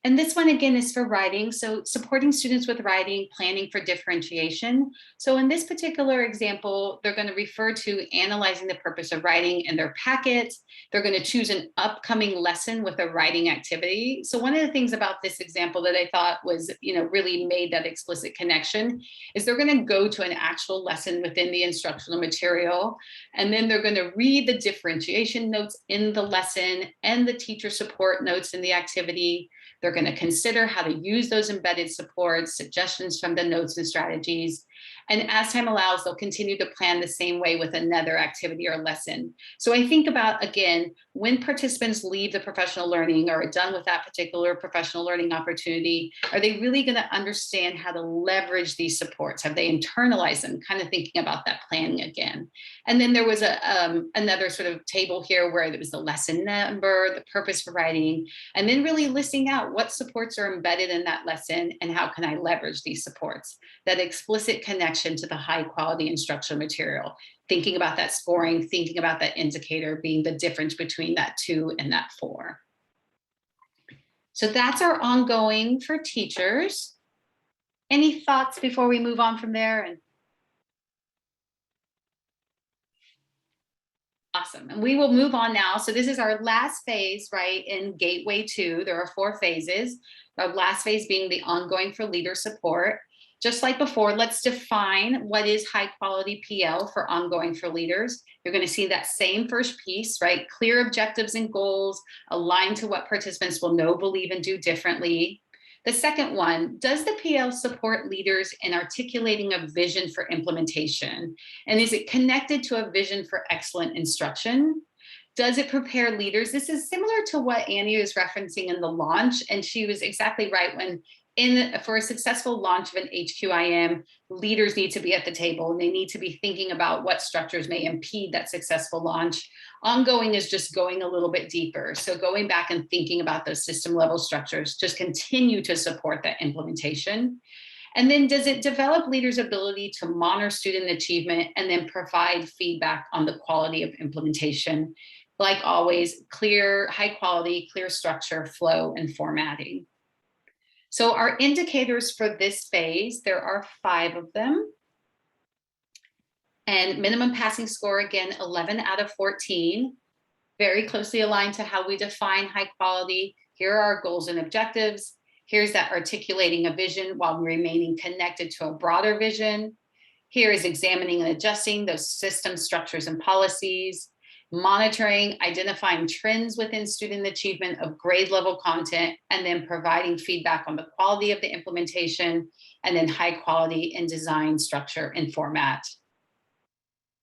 And this one again is for writing. So supporting students with writing, planning for differentiation. So in this particular example, they're going to refer to analyzing the purpose of writing in their packet. They're going to choose an upcoming lesson with a writing activity. So one of the things about this example that I thought was, really made that explicit connection is they're going to go to an actual lesson within the instructional material. And then they're going to read the differentiation notes in the lesson and the teacher support notes in the activity. They're going to consider how to use those embedded supports, suggestions from the notes and strategies. And as time allows, they'll continue to plan the same way with another activity or lesson. So I think about, again, when participants leave the professional learning or are done with that particular professional learning opportunity, are they really going to understand how to leverage these supports? Have they internalized them? Kind of thinking about that planning again. And then there was another sort of table here where there was the lesson number, the purpose for writing, and then really listing out what supports are embedded in that lesson and how can I leverage these supports. That explicit connection to the high quality instructional material, thinking about that scoring, thinking about that indicator being the difference between that 2 and that 4. So that's our ongoing for teachers. Any thoughts before we move on from there? Awesome. And we will move on now. So this is our last phase, right, in Gateway 2. There are 4 phases. Our last phase being the ongoing for leader support. Just like before, let's define what is high quality PL for ongoing for leaders. You're going to see that same first piece, right? Clear objectives and goals aligned to what participants will know, believe, and do differently. The second one, does the PL support leaders in articulating a vision for implementation? And is it connected to a vision for excellent instruction? Does it prepare leaders? This is similar to what Annie was referencing in the launch, and she was exactly right when for a successful launch of an HQIM, leaders need to be at the table and they need to be thinking about what structures may impede that successful launch. Ongoing is just going a little bit deeper. So going back and thinking about those system level structures, just continue to support that implementation. And then does it develop leaders' ability to monitor student achievement and then provide feedback on the quality of implementation? Like always, clear, high quality, clear structure, flow, and formatting. So our indicators for this phase, there are 5 of them. And minimum passing score, again, 11 out of 14, very closely aligned to how we define high quality. Here are our goals and objectives. Here's that articulating a vision while remaining connected to a broader vision. Here is examining and adjusting those system structures and policies. Monitoring, identifying trends within student achievement of grade level content, and then providing feedback on the quality of the implementation, and then high quality in design, structure, and format.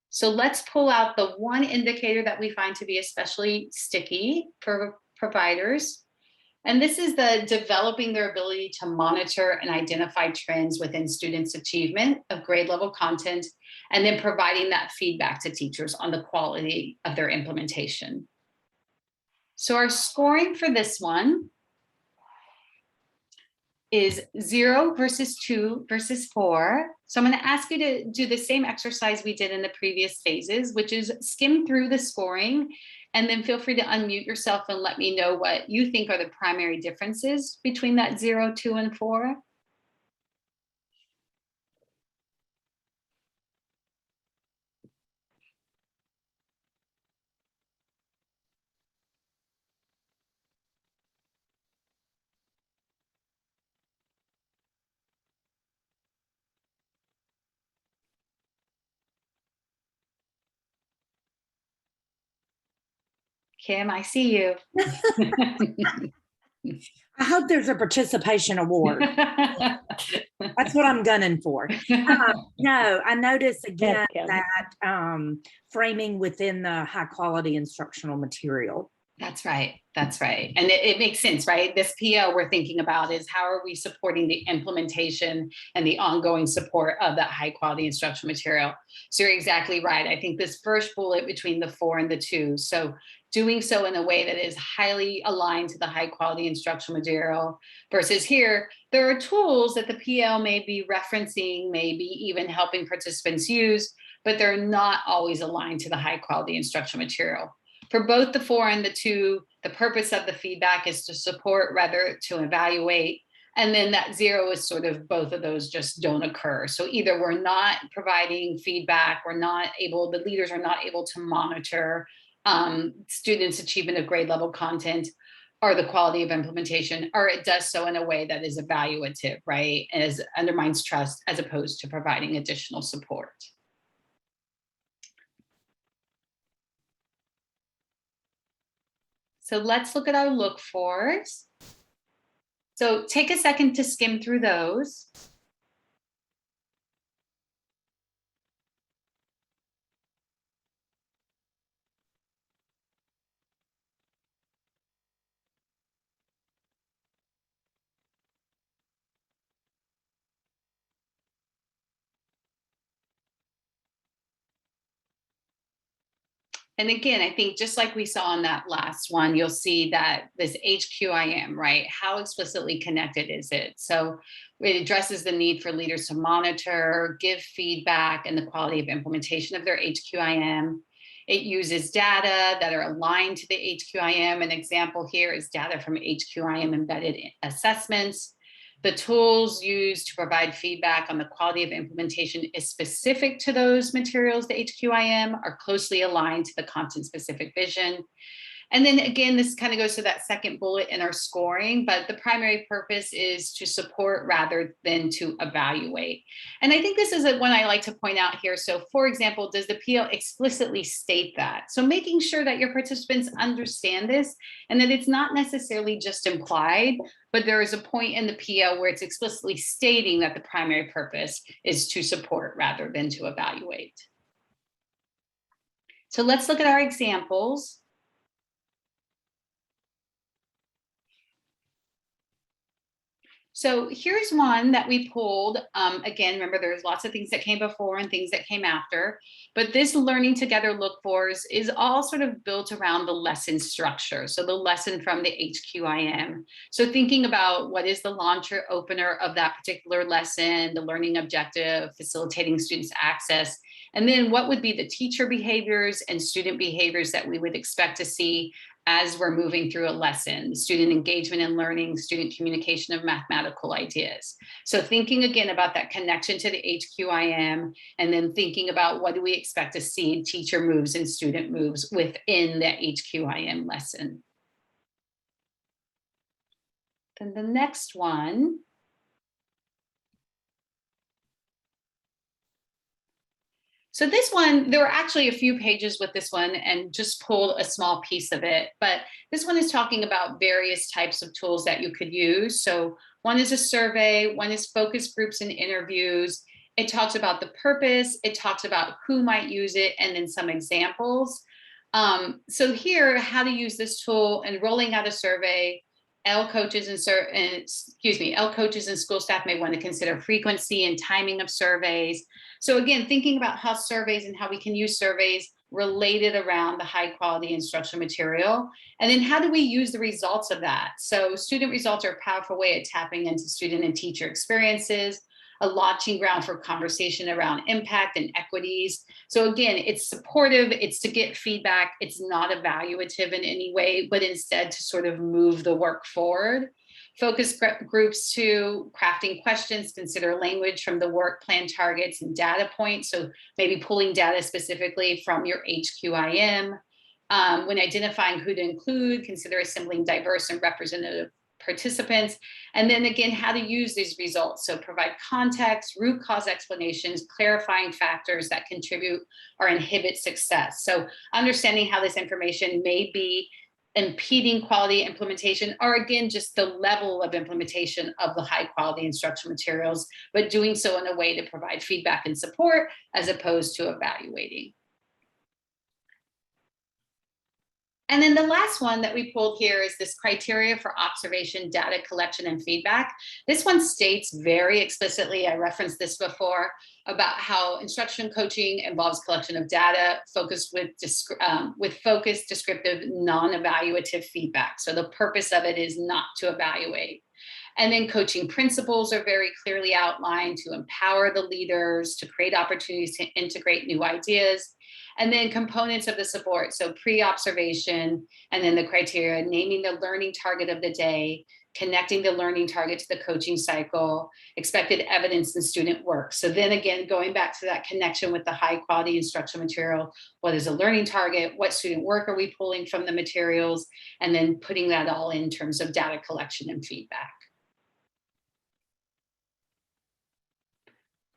So let's pull out the one indicator that we find to be especially sticky for providers. And this is the developing their ability to monitor and identify trends within students' achievement of grade level content, and then providing that feedback to teachers on the quality of their implementation. So our scoring for this one is 0 versus 2 versus 4. So I'm going to ask you to do the same exercise we did in the previous phases, which is skim through the scoring, and then feel free to unmute yourself and let me know what you think are the primary differences between that 0, 2, and 4. Kim, I see you. I hope there's a participation award. That's what I'm gunning for. No, I noticed again Kim. that framing within the high quality instructional material. That's right. That's right. And it makes sense, right? This PO we're thinking about is how are we supporting the implementation and the ongoing support of that high quality instructional material? So you're exactly right. I think this first bullet between the 4 and the 2. So doing so in a way that is highly aligned to the high quality instructional material versus here, there are tools that the PL may be referencing, maybe even helping participants use, but they're not always aligned to the high quality instructional material. For both the 4 and the 2, the purpose of the feedback is to support rather to evaluate. And then that 0 is sort of both of those just don't occur. So either we're not providing feedback, the leaders are not able to monitor students' achievement of grade level content or the quality of implementation, or it does so in a way that is evaluative, right? As undermines trust as opposed to providing additional support. So let's look at our look fors. So take a second to skim through those. And again, I think just like we saw on that last one, you'll see that this HQIM, right? How explicitly connected is it? So it addresses the need for leaders to monitor, give feedback, and the quality of implementation of their HQIM. It uses data that are aligned to the HQIM. An example here is data from HQIM embedded assessments. The tools used to provide feedback on the quality of implementation is specific to those materials, the HQIM, are closely aligned to the content-specific vision. And then again, this kind of goes to that second bullet in our scoring, but the primary purpose is to support rather than to evaluate. And I think this is one I like to point out here. So for example, does the PL explicitly state that? So making sure that your participants understand this and that it's not necessarily just implied, but there is a point in the PL where it's explicitly stating that the primary purpose is to support rather than to evaluate. So let's look at our examples. So here's one that we pulled. Again, remember there's lots of things that came before and things that came after, but this learning together look fors is all sort of built around the lesson structure. So the lesson from the HQIM. So thinking about what is the launcher opener of that particular lesson, the learning objective, facilitating students access, and then what would be the teacher behaviors and student behaviors that we would expect to see as we're moving through a lesson, student engagement and learning, student communication of mathematical ideas. So thinking again about that connection to the HQIM, and then thinking about what do we expect to see teacher moves and student moves within that HQIM lesson. Then the next one. So this one, there were actually a few pages with this one and just pulled a small piece of it, but this one is talking about various types of tools that you could use. So one is a survey, one is focus groups and interviews. It talks about the purpose, it talks about who might use it, and then some examples. So here, how to use this tool and rolling out a survey. L coaches and school staff may want to consider frequency and timing of surveys. So again, thinking about how surveys and how we can use surveys related around the high quality instructional material. And then how do we use the results of that? So student results are a powerful way of tapping into student and teacher experiences, a launching ground for conversation around impact and equities. So again, it's supportive, it's to get feedback, it's not evaluative in any way, but instead to sort of move the work forward. Focus groups to crafting questions, consider language from the work plan targets and data points. So maybe pulling data specifically from your HQIM. When identifying who to include, consider assembling diverse and representative participants, and then again, how to use these results. So provide context, root cause explanations, clarifying factors that contribute or inhibit success. So understanding how this information may be impeding quality implementation, or again, just the level of implementation of the high quality instructional materials, but doing so in a way to provide feedback and support as opposed to evaluating. And then the last one that we pulled here is this criteria for observation, data collection, and feedback. This one states very explicitly, I referenced this before, about how instruction coaching involves collection of data focused with focused, descriptive, non-evaluative feedback. So the purpose of it is not to evaluate. And then coaching principles are very clearly outlined to empower the leaders, to create opportunities to integrate new ideas. And then components of the support, so pre-observation, and then the criteria, naming the learning target of the day, connecting the learning target to the coaching cycle, expected evidence in student work. So then again, going back to that connection with the high quality instructional material, what is a learning target, what student work are we pulling from the materials, and then putting that all in terms of data collection and feedback.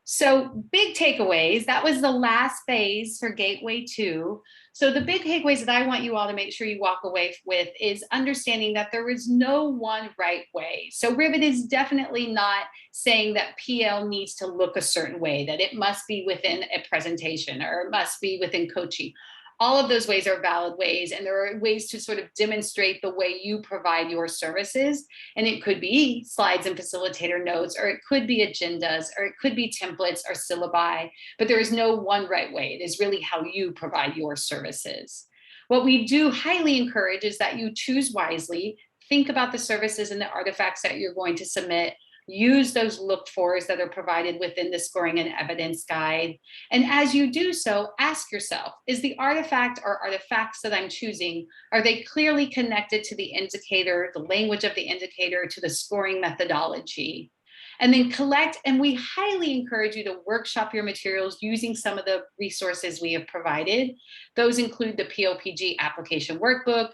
So big takeaways, that was the last phase for Gateway 2. So the big takeaways that I want you all to make sure you walk away with is understanding that there is no one right way. So Rivet is definitely not saying that PL needs to look a certain way, that it must be within a presentation or it must be within coaching. All of those ways are valid ways, and there are ways to sort of demonstrate the way you provide your services. And it could be slides and facilitator notes, or it could be agendas, or it could be templates or syllabi, but there is no one right way. It is really how you provide your services. What we do highly encourage is that you choose wisely, think about the services and the artifacts that you're going to submit, use those look-fors that are provided within the scoring and evidence guide. And as you do so, ask yourself, is the artifact or artifacts that I'm choosing, are they clearly connected to the indicator, the language of the indicator, to the scoring methodology? And then collect, and we highly encourage you to workshop your materials using some of the resources we have provided. Those include the POPG application workbook,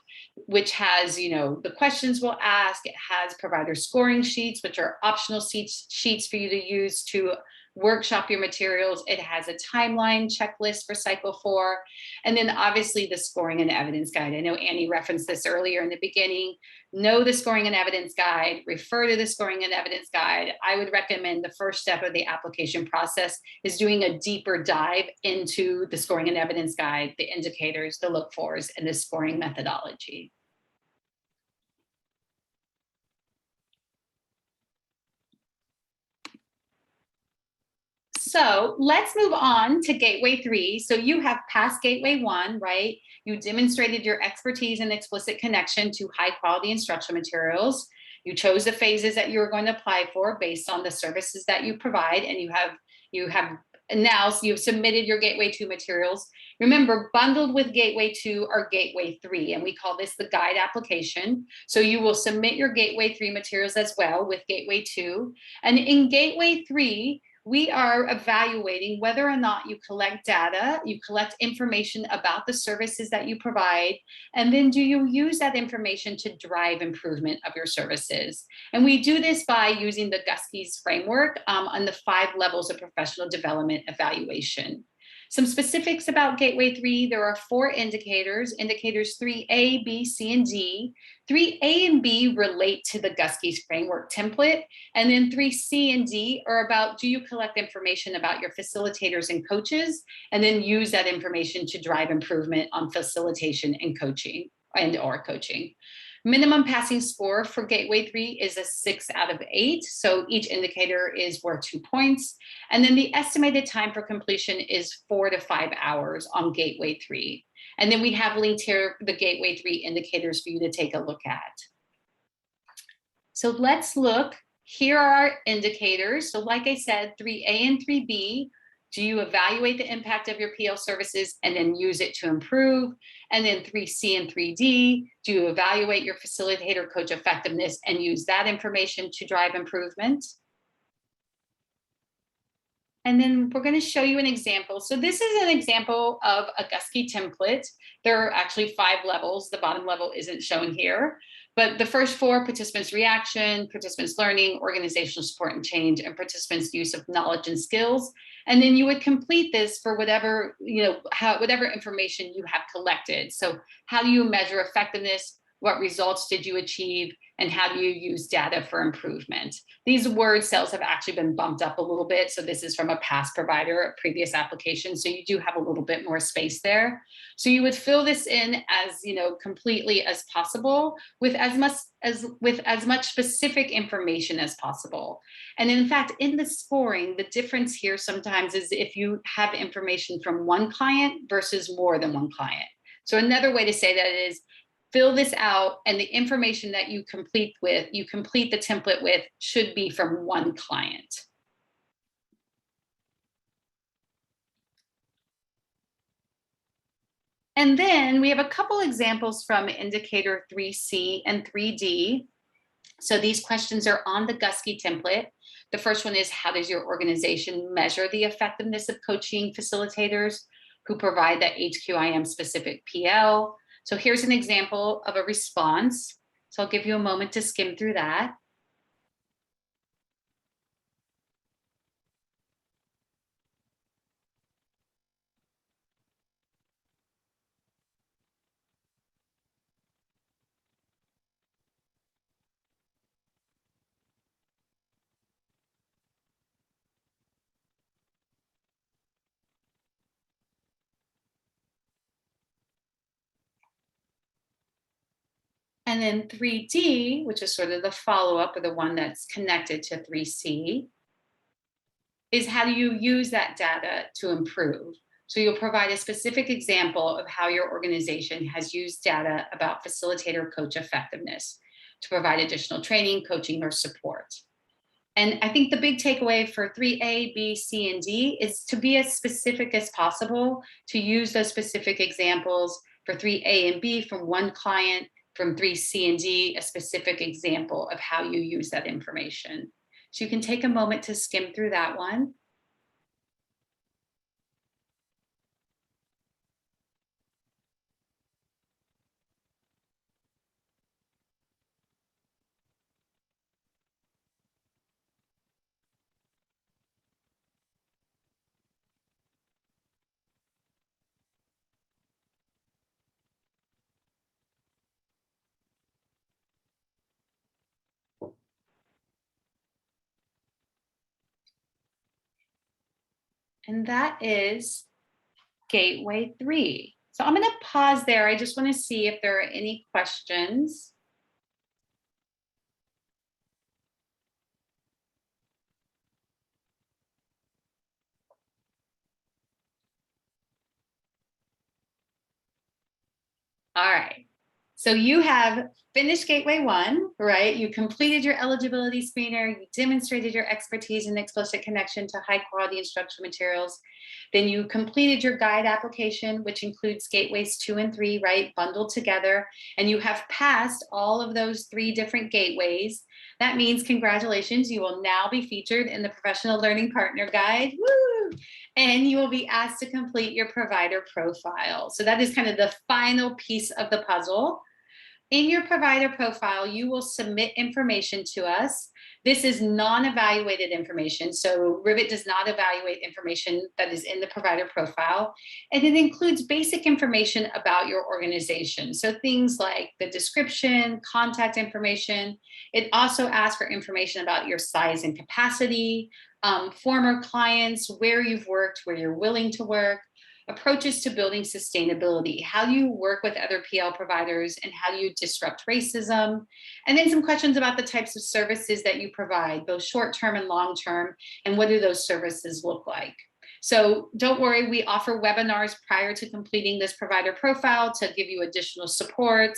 which has, the questions we'll ask. It has provider scoring sheets, which are optional sheets for you to use to workshop your materials. It has a timeline checklist for cycle 4. And then obviously the scoring and evidence guide. I know Annie referenced this earlier in the beginning. Know the scoring and evidence guide, refer to the scoring and evidence guide. I would recommend the first step of the application process is doing a deeper dive into the scoring and evidence guide, the indicators, the look-fors, and the scoring methodology. So let's move on to Gateway 3. So you have passed Gateway 1, right? You demonstrated your expertise and explicit connection to high quality instructional materials. You chose the phases that you were going to apply for based on the services that you provide, and you've submitted your Gateway 2 materials. Remember, bundled with Gateway 2 are Gateway 3, and we call this the guide application. So you will submit your Gateway 3 materials as well with Gateway 2. And in Gateway 3, we are evaluating whether or not you collect data, you collect information about the services that you provide, and then do you use that information to drive improvement of your services? And we do this by using the Guskey's framework on the 5 levels of professional development evaluation. Some specifics about Gateway 3, there are 4 indicators, indicators 3A, B, C, and D. 3A and B relate to the Guskey's framework template, and then 3C and D are about, do you collect information about your facilitators and coaches, and then use that information to drive improvement on facilitation and coaching, or coaching. Minimum passing score for Gateway 3 is a 6 out of 8. So each indicator is worth 2 points. And then the estimated time for completion is 4 to 5 hours on Gateway 3. And then we have linked here the Gateway 3 indicators for you to take a look at. So let's look. Here are our indicators. So like I said, 3A and 3B. Do you evaluate the impact of your PL services and then use it to improve? And then 3C and 3D, do you evaluate your facilitator coach effectiveness and use that information to drive improvement? And then we're going to show you an example. So this is an example of a Guskey template. There are actually 5 levels. The bottom level isn't shown here. But the first four, participants' reaction, participants' learning, organizational support and change, and participants' use of knowledge and skills. And then you would complete this for whatever, whatever information you have collected. So how do you measure effectiveness? What results did you achieve? And how do you use data for improvement? These word cells have actually been bumped up a little bit. So this is from a past provider, a previous application. So you do have a little bit more space there. So you would fill this in as, completely as possible with as much specific information as possible. And in fact, in the scoring, the difference here sometimes is if you have information from one client versus more than one client. So another way to say that is, fill this out, and the information that you complete the template with should be from one client. And then we have a couple examples from indicator 3C and 3D. So these questions are on the Gusky template. The first one is, how does your organization measure the effectiveness of coaching facilitators who provide that HQIM specific PL? So here's an example of a response. So I'll give you a moment to skim through that. And then 3D, which is sort of the follow-up or the one that's connected to 3C, is how do you use that data to improve? So you'll provide a specific example of how your organization has used data about facilitator coach effectiveness to provide additional training, coaching, or support. And I think the big takeaway for 3A, B, C, and D is to be as specific as possible, to use those specific examples for 3A and B from one client, from 3C and D, a specific example of how you use that information. So you can take a moment to skim through that one. And that is Gateway 3. So I'm going to pause there. I just want to see if there are any questions. All right. So you have finished Gateway 1, right? You completed your eligibility screener, you demonstrated your expertise and explicit connection to high quality instructional materials. Then you completed your guide application, which includes Gateways 2 and 3, right? Bundled together. And you have passed all of those 3 different gateways. That means congratulations, you will now be featured in the Professional Learning Partner Guide. Woo! And you will be asked to complete your provider profile. So that is kind of the final piece of the puzzle. In your provider profile, you will submit information to us. This is non-evaluated information. So Rivet does not evaluate information that is in the provider profile. And it includes basic information about your organization. So things like the description, contact information. It also asks for information about your size and capacity, former clients, where you've worked, where you're willing to work, approaches to building sustainability. How do you work with other PL providers and how do you disrupt racism? And then some questions about the types of services that you provide, both short-term and long-term, and what do those services look like? So don't worry, we offer webinars prior to completing this provider profile to give you additional support.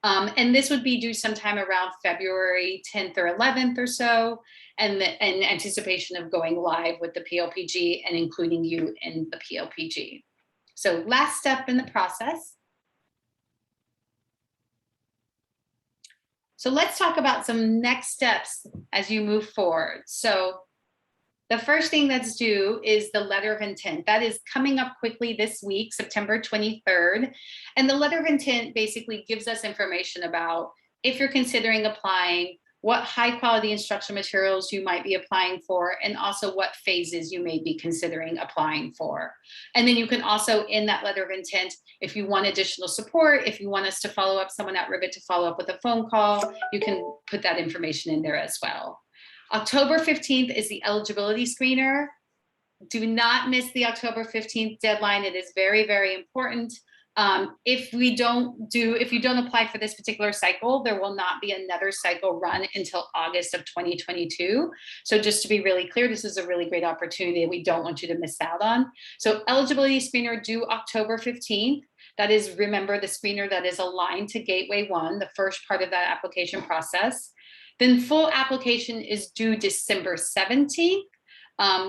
And this would be due sometime around February 10th or 11th or so, and in anticipation of going live with the PLPG and including you in the PLPG. So last step in the process. So let's talk about some next steps as you move forward. So the first thing that's due is the letter of intent. That is coming up quickly this week, September 23rd. And the letter of intent basically gives us information about if you're considering applying, what high quality instructional materials you might be applying for, and also what phases you may be considering applying for. And then you can also, in that letter of intent, if you want additional support, if you want us to follow up, someone at Rivet to follow up with a phone call, you can put that information in there as well. October 15th is the eligibility screener. Do not miss the October 15th deadline. It is very, very important. If you don't apply for this particular cycle, there will not be another cycle run until August of 2022. So just to be really clear, this is a really great opportunity and we don't want you to miss out on. So eligibility screener due October 15th. That is, remember, the screener that is aligned to Gateway 1, the first part of that application process. Then full application is due December 17th.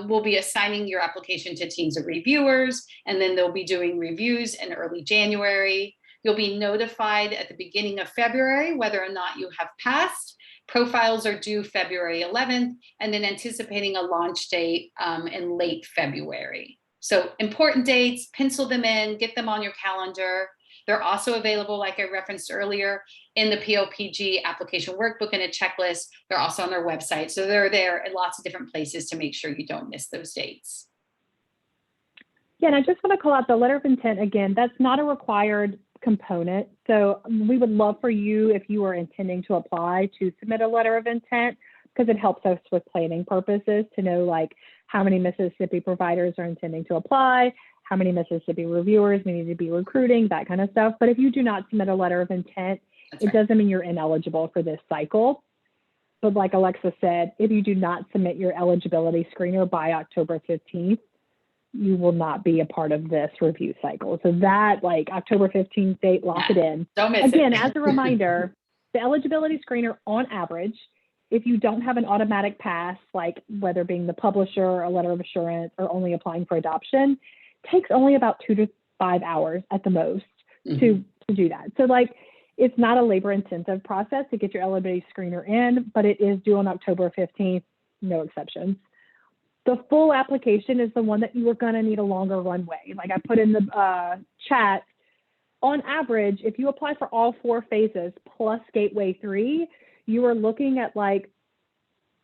We'll be assigning your application to teams of reviewers, and then they'll be doing reviews in early January. You'll be notified at the beginning of February whether or not you have passed. Profiles are due February 11th, and then anticipating a launch date in late February. So important dates, pencil them in, get them on your calendar. They're also available, like I referenced earlier, in the PLPG application workbook and a checklist. They're also on their website. So they're there in lots of different places to make sure you don't miss those dates. Yeah, and I just want to call out the letter of intent again. That's not a required component. So we would love for you, if you are intending to apply, to submit a letter of intent, because it helps us with planning purposes to know like how many Mississippi providers are intending to apply, how many Mississippi reviewers we need to be recruiting, that kind of stuff. But if you do not submit a letter of intent, it doesn't mean you're ineligible for this cycle. But like Alexa said, if you do not submit your eligibility screener by October 15th, you will not be a part of this review cycle. So that like October 15th date, lock it in. Don't miss Again, it. as a reminder, the eligibility screener on average, if you don't have an automatic pass, like whether being the publisher, a letter of assurance, or only applying for adoption, takes only about 2 to 5 hours at the most to do that. So like, it's not a labor intensive process to get your eligibility screener in, but it is due on October 15th, no exceptions. The full application is the one that you are gonna need a longer runway. Like I put in the chat, on average, if you apply for all 4 phases plus Gateway 3, you are looking at like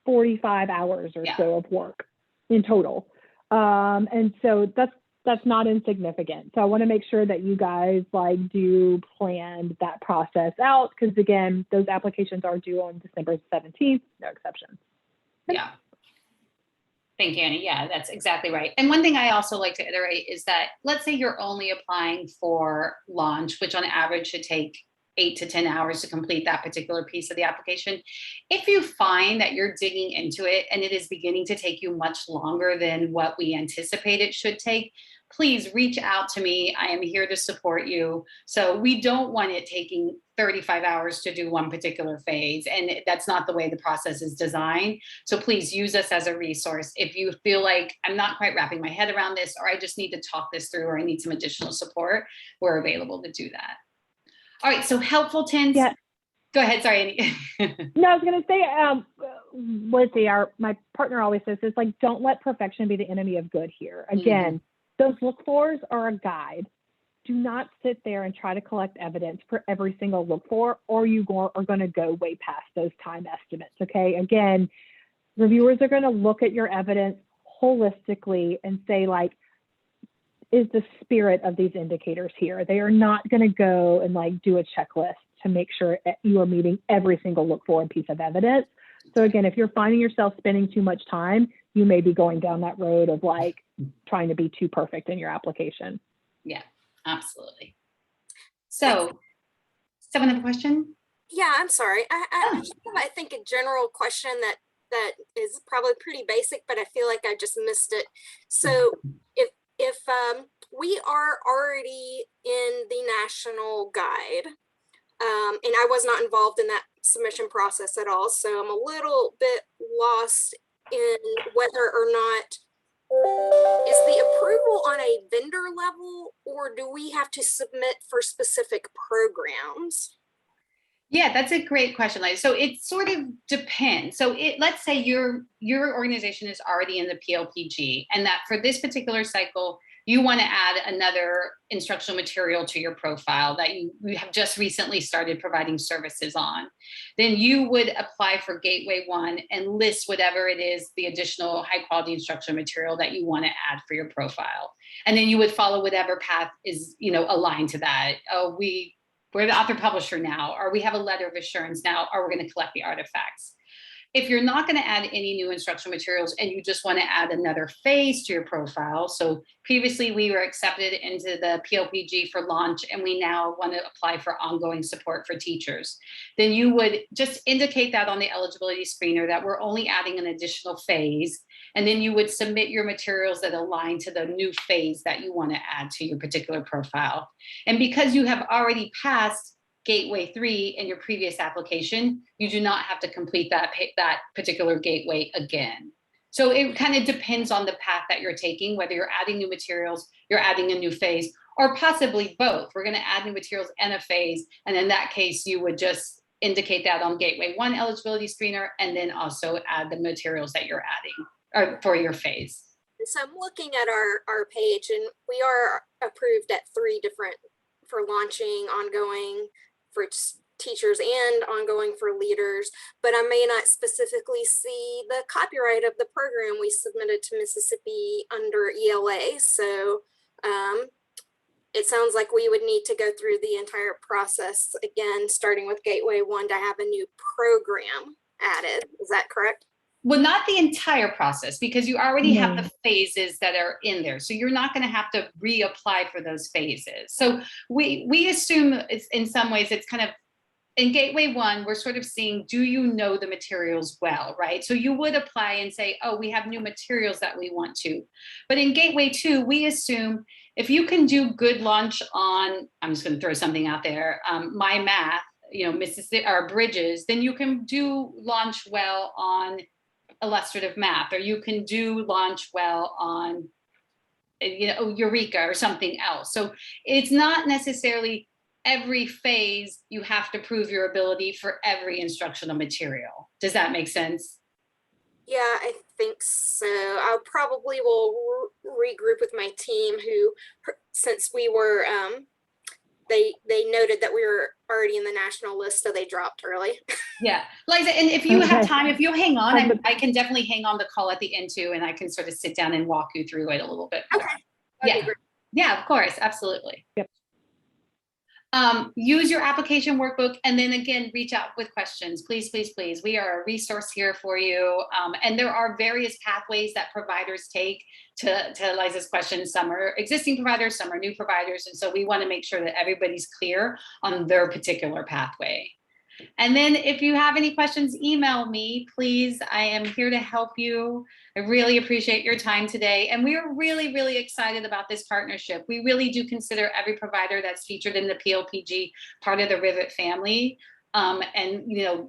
45 hours or so of work in total. And so that's not insignificant. So I want to make sure that you guys like do plan that process out, because again, those applications are due on December 17th, no exceptions. Yeah. Thank you, Annie. Yeah, that's exactly right. And one thing I also like to iterate is that, let's say you're only applying for launch, which on average should take 8 to 10 hours to complete that particular piece of the application. If you find that you're digging into it and it is beginning to take you much longer than what we anticipate it should take, please reach out to me. I am here to support you. So we don't want it taking 35 hours to do one particular phase, and that's not the way the process is designed. So please use us as a resource. If you feel like I'm not quite wrapping my head around this, or I just need to talk this through, or I need some additional support, we're available to do that. All right, so helpful tints. Yeah. Go ahead, sorry, Annie. No, I was going to say, let's see, my partner always says this, like, don't let perfection be the enemy of good here. Again, those look-fors are a guide. Do not sit there and try to collect evidence for every single look-for, or you are going to go way past those time estimates, okay? Again, reviewers are going to look at your evidence holistically and say, like, is the spirit of these indicators here? They are not going to go and like do a checklist to make sure you are meeting every single look-for piece of evidence. So again, if you're finding yourself spending too much time, you may be going down that road of like trying to be too perfect in your application. Yeah, absolutely. So, someone have a question? Yeah, I'm sorry. I think a general question that is probably pretty basic, but I feel like I just missed it. So if we are already in the national guide, and I was not involved in that submission process at all, so I'm a little bit lost in whether or not is the approval on a vendor level, or do we have to submit for specific programs? Yeah, that's a great question. Like, so it sort of depends. So let's say your organization is already in the PLPG, and that for this particular cycle, you want to add another instructional material to your profile that you have just recently started providing services on, then you would apply for Gateway 1 and list whatever it is, the additional high quality instructional material that you want to add for your profile. And then you would follow whatever path is, aligned to that. Oh, we're the author publisher now, or we have a letter of assurance now, or we're going to collect the artifacts. If you're not going to add any new instructional materials and you just want to add another phase to your profile, so previously we were accepted into the PLPG for launch and we now want to apply for ongoing support for teachers, then you would just indicate that on the eligibility screener that we're only adding an additional phase, and then you would submit your materials that align to the new phase that you want to add to your particular profile. And because you have already passed Gateway 3 in your previous application, you do not have to complete that particular gateway again. So it kind of depends on the path that you're taking, whether you're adding new materials, you're adding a new phase, or possibly both. We're going to add new materials and a phase. And in that case, you would just indicate that on Gateway 1 eligibility screener, and then also add the materials that you're adding or for your phase. So I'm looking at our page, and we are approved at 3 different for launching, ongoing, for teachers, and ongoing for leaders, but I may not specifically see the copyright of the program we submitted to Mississippi under ELA. So it sounds like we would need to go through the entire process again, starting with Gateway 1 to have a new program added. Is that correct? Well, not the entire process, because you already have the phases that are in there. So you're not going to have to reapply for those phases. So we assume it's, in some ways, it's kind of, in Gateway 1, we're sort of seeing, do you know the materials well, right? So you would apply and say, oh, we have new materials that we want to. But in Gateway 2, we assume if you can do good launch on, I'm just going to throw something out there, My Math, Mississippi, or Bridges, then you can do launch well on illustrative math, or you can do launch well on Eureka or something else. So it's not necessarily every phase you have to prove your ability for every instructional material. Does that make sense? Yeah, I think so. I probably will regroup with my team who, since we were they noted that we were already in the national list, so they dropped early. Yeah, Liza, and if you have time, if you hang on, I can definitely hang on the call at the end too, and I can sort of sit down and walk you through it a little bit more. Okay. Yeah, yeah, of course, absolutely. Yep. Use your application workbook, and then again, reach out with questions. Please, please, please. We are a resource here for you. And there are various pathways that providers take to Liza's question. Some are existing providers, some are new providers. And so we want to make sure that everybody's clear on their particular pathway. And then if you have any questions, email me, please. I am here to help you. I really appreciate your time today. And we are really, really excited about this partnership. We really do consider every provider that's featured in the PLPG part of the Rivet family. And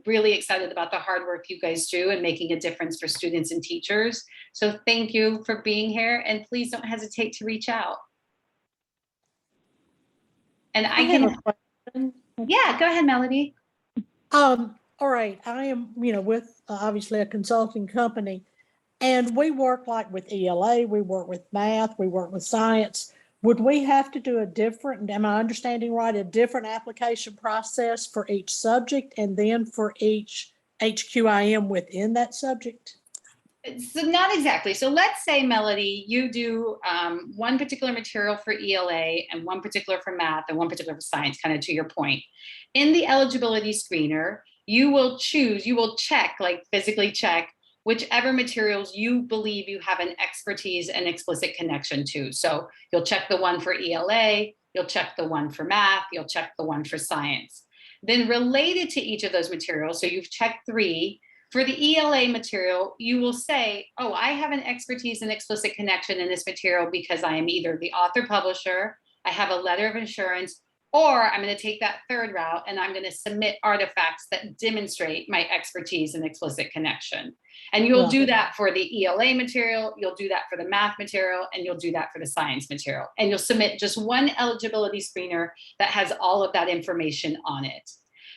really excited about the hard work you guys do and making a difference for students and teachers. So thank you for being here, and please don't hesitate to reach out. And I have can, a question. yeah, go ahead, Melody. All right, I am, with obviously a consulting company, and we work like with ELA, we work with math, we work with science. Would we have to do a different, am I understanding right, a different application process for each subject and then for each HQIM within that subject? So not exactly. So let's say, Melody, you do one particular material for ELA and one particular for math and one particular for science, kind of to your point. In the eligibility screener, you will check, like physically check, whichever materials you believe you have an expertise and explicit connection to. So you'll check the one for ELA, you'll check the one for math, you'll check the one for science. Then related to each of those materials, so you've checked 3, for the ELA material, you will say, oh, I have an expertise and explicit connection in this material because I am either the author publisher, I have a letter of insurance, or I'm going to take that third route and I'm going to submit artifacts that demonstrate my expertise and explicit connection. And you'll do that for the ELA material, you'll do that for the math material, and you'll do that for the science material. And you'll submit just one eligibility screener that has all of that information on it.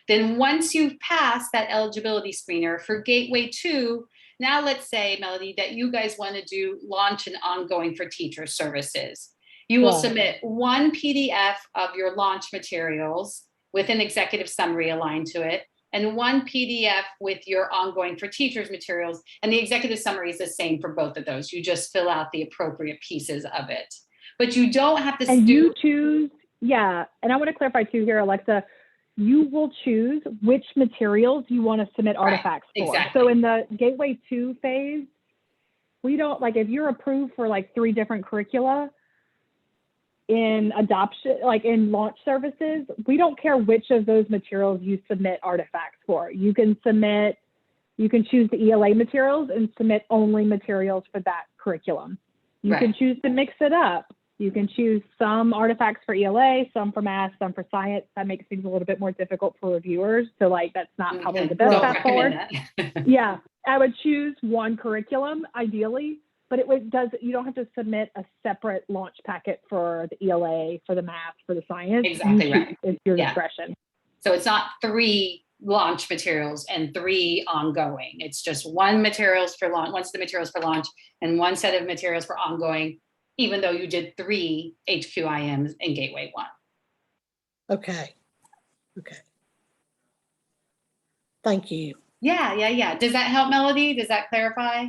Then once you've passed that eligibility screener for Gateway 2, now let's say, Melody, that you guys want to do launch and ongoing for teacher services. You will Right. submit one PDF of your launch materials with an executive summary aligned to it, and one PDF with your ongoing for teachers materials. And the executive summary is the same for both of those. You just fill out the appropriate pieces of it. But you don't have to And you do, choose, yeah, and I want to clarify too here, Alexa, you will choose which materials you want to submit Right, artifacts for. exactly. So in the Gateway 2 phase, we don't, like, if you're approved for like 3 different curricula in adoption, like in launch services, we don't care which of those materials you submit artifacts for. You can choose the ELA materials and submit only materials for that curriculum. You can Right. choose to mix it up. You can choose some artifacts for ELA, some for math, some for science. That makes things a little bit more difficult for reviewers. So like, that's not probably the best Don't path forward. recommend that. Yeah, I would choose one curriculum ideally, but you don't have to submit a separate launch packet for the ELA, for the math, for the science. Exactly You right. choose. It's your Yeah. discretion. So it's not 3 launch materials and 3 ongoing. It's just one materials for launch, one set of materials for launch, and one set of materials for ongoing, even though you did 3 HQIMs in Gateway 1. Okay. Thank you. Yeah. Does that help, Melody? Does that clarify?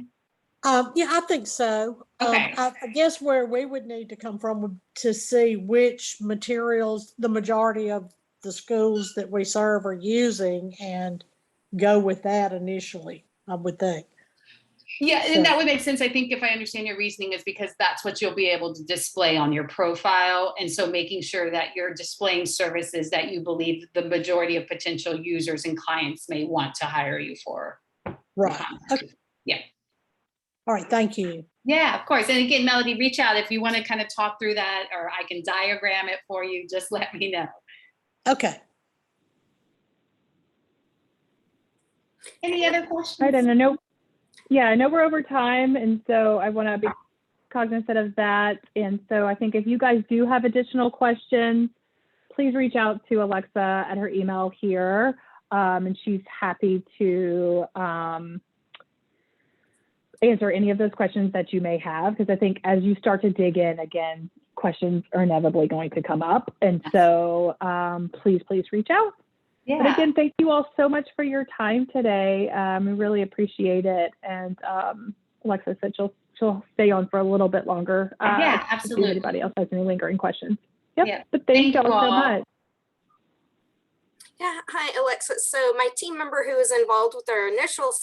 Yeah, I think so. Okay. I guess where we would need to come from would to see which materials the majority of the schools that we serve are using and go with that initially, I would think. Yeah, So- and that would make sense. I think if I understand your reasoning is because that's what you'll be able to display on your profile. And so making sure that you're displaying services that you believe the majority of potential users and clients may want to hire you for. Right. Okay. Yeah. All right. Thank you. Yeah, of course. And again, Melody, reach out if you want to kind of talk through that, or I can diagram it for you. Just let me know. Okay. Any other questions? Right, and I know we're over time, and so I want to be cognizant of that. And so I think if you guys do have additional questions, please reach out to Alexa at her email here, and she's happy to answer any of those questions that you may have, because I think as you start to dig in, again, questions are inevitably going to come up. And so please reach out. But Yeah. again, thank you all so much for your time today. We really appreciate it. And Alexa said she'll stay on for a little bit longer. Yeah, If absolutely. anybody else has any lingering questions. Yep. Yeah. But thank Thank you you all so all. much. Yeah, hi, Alexa. So my team member who was involved with our initial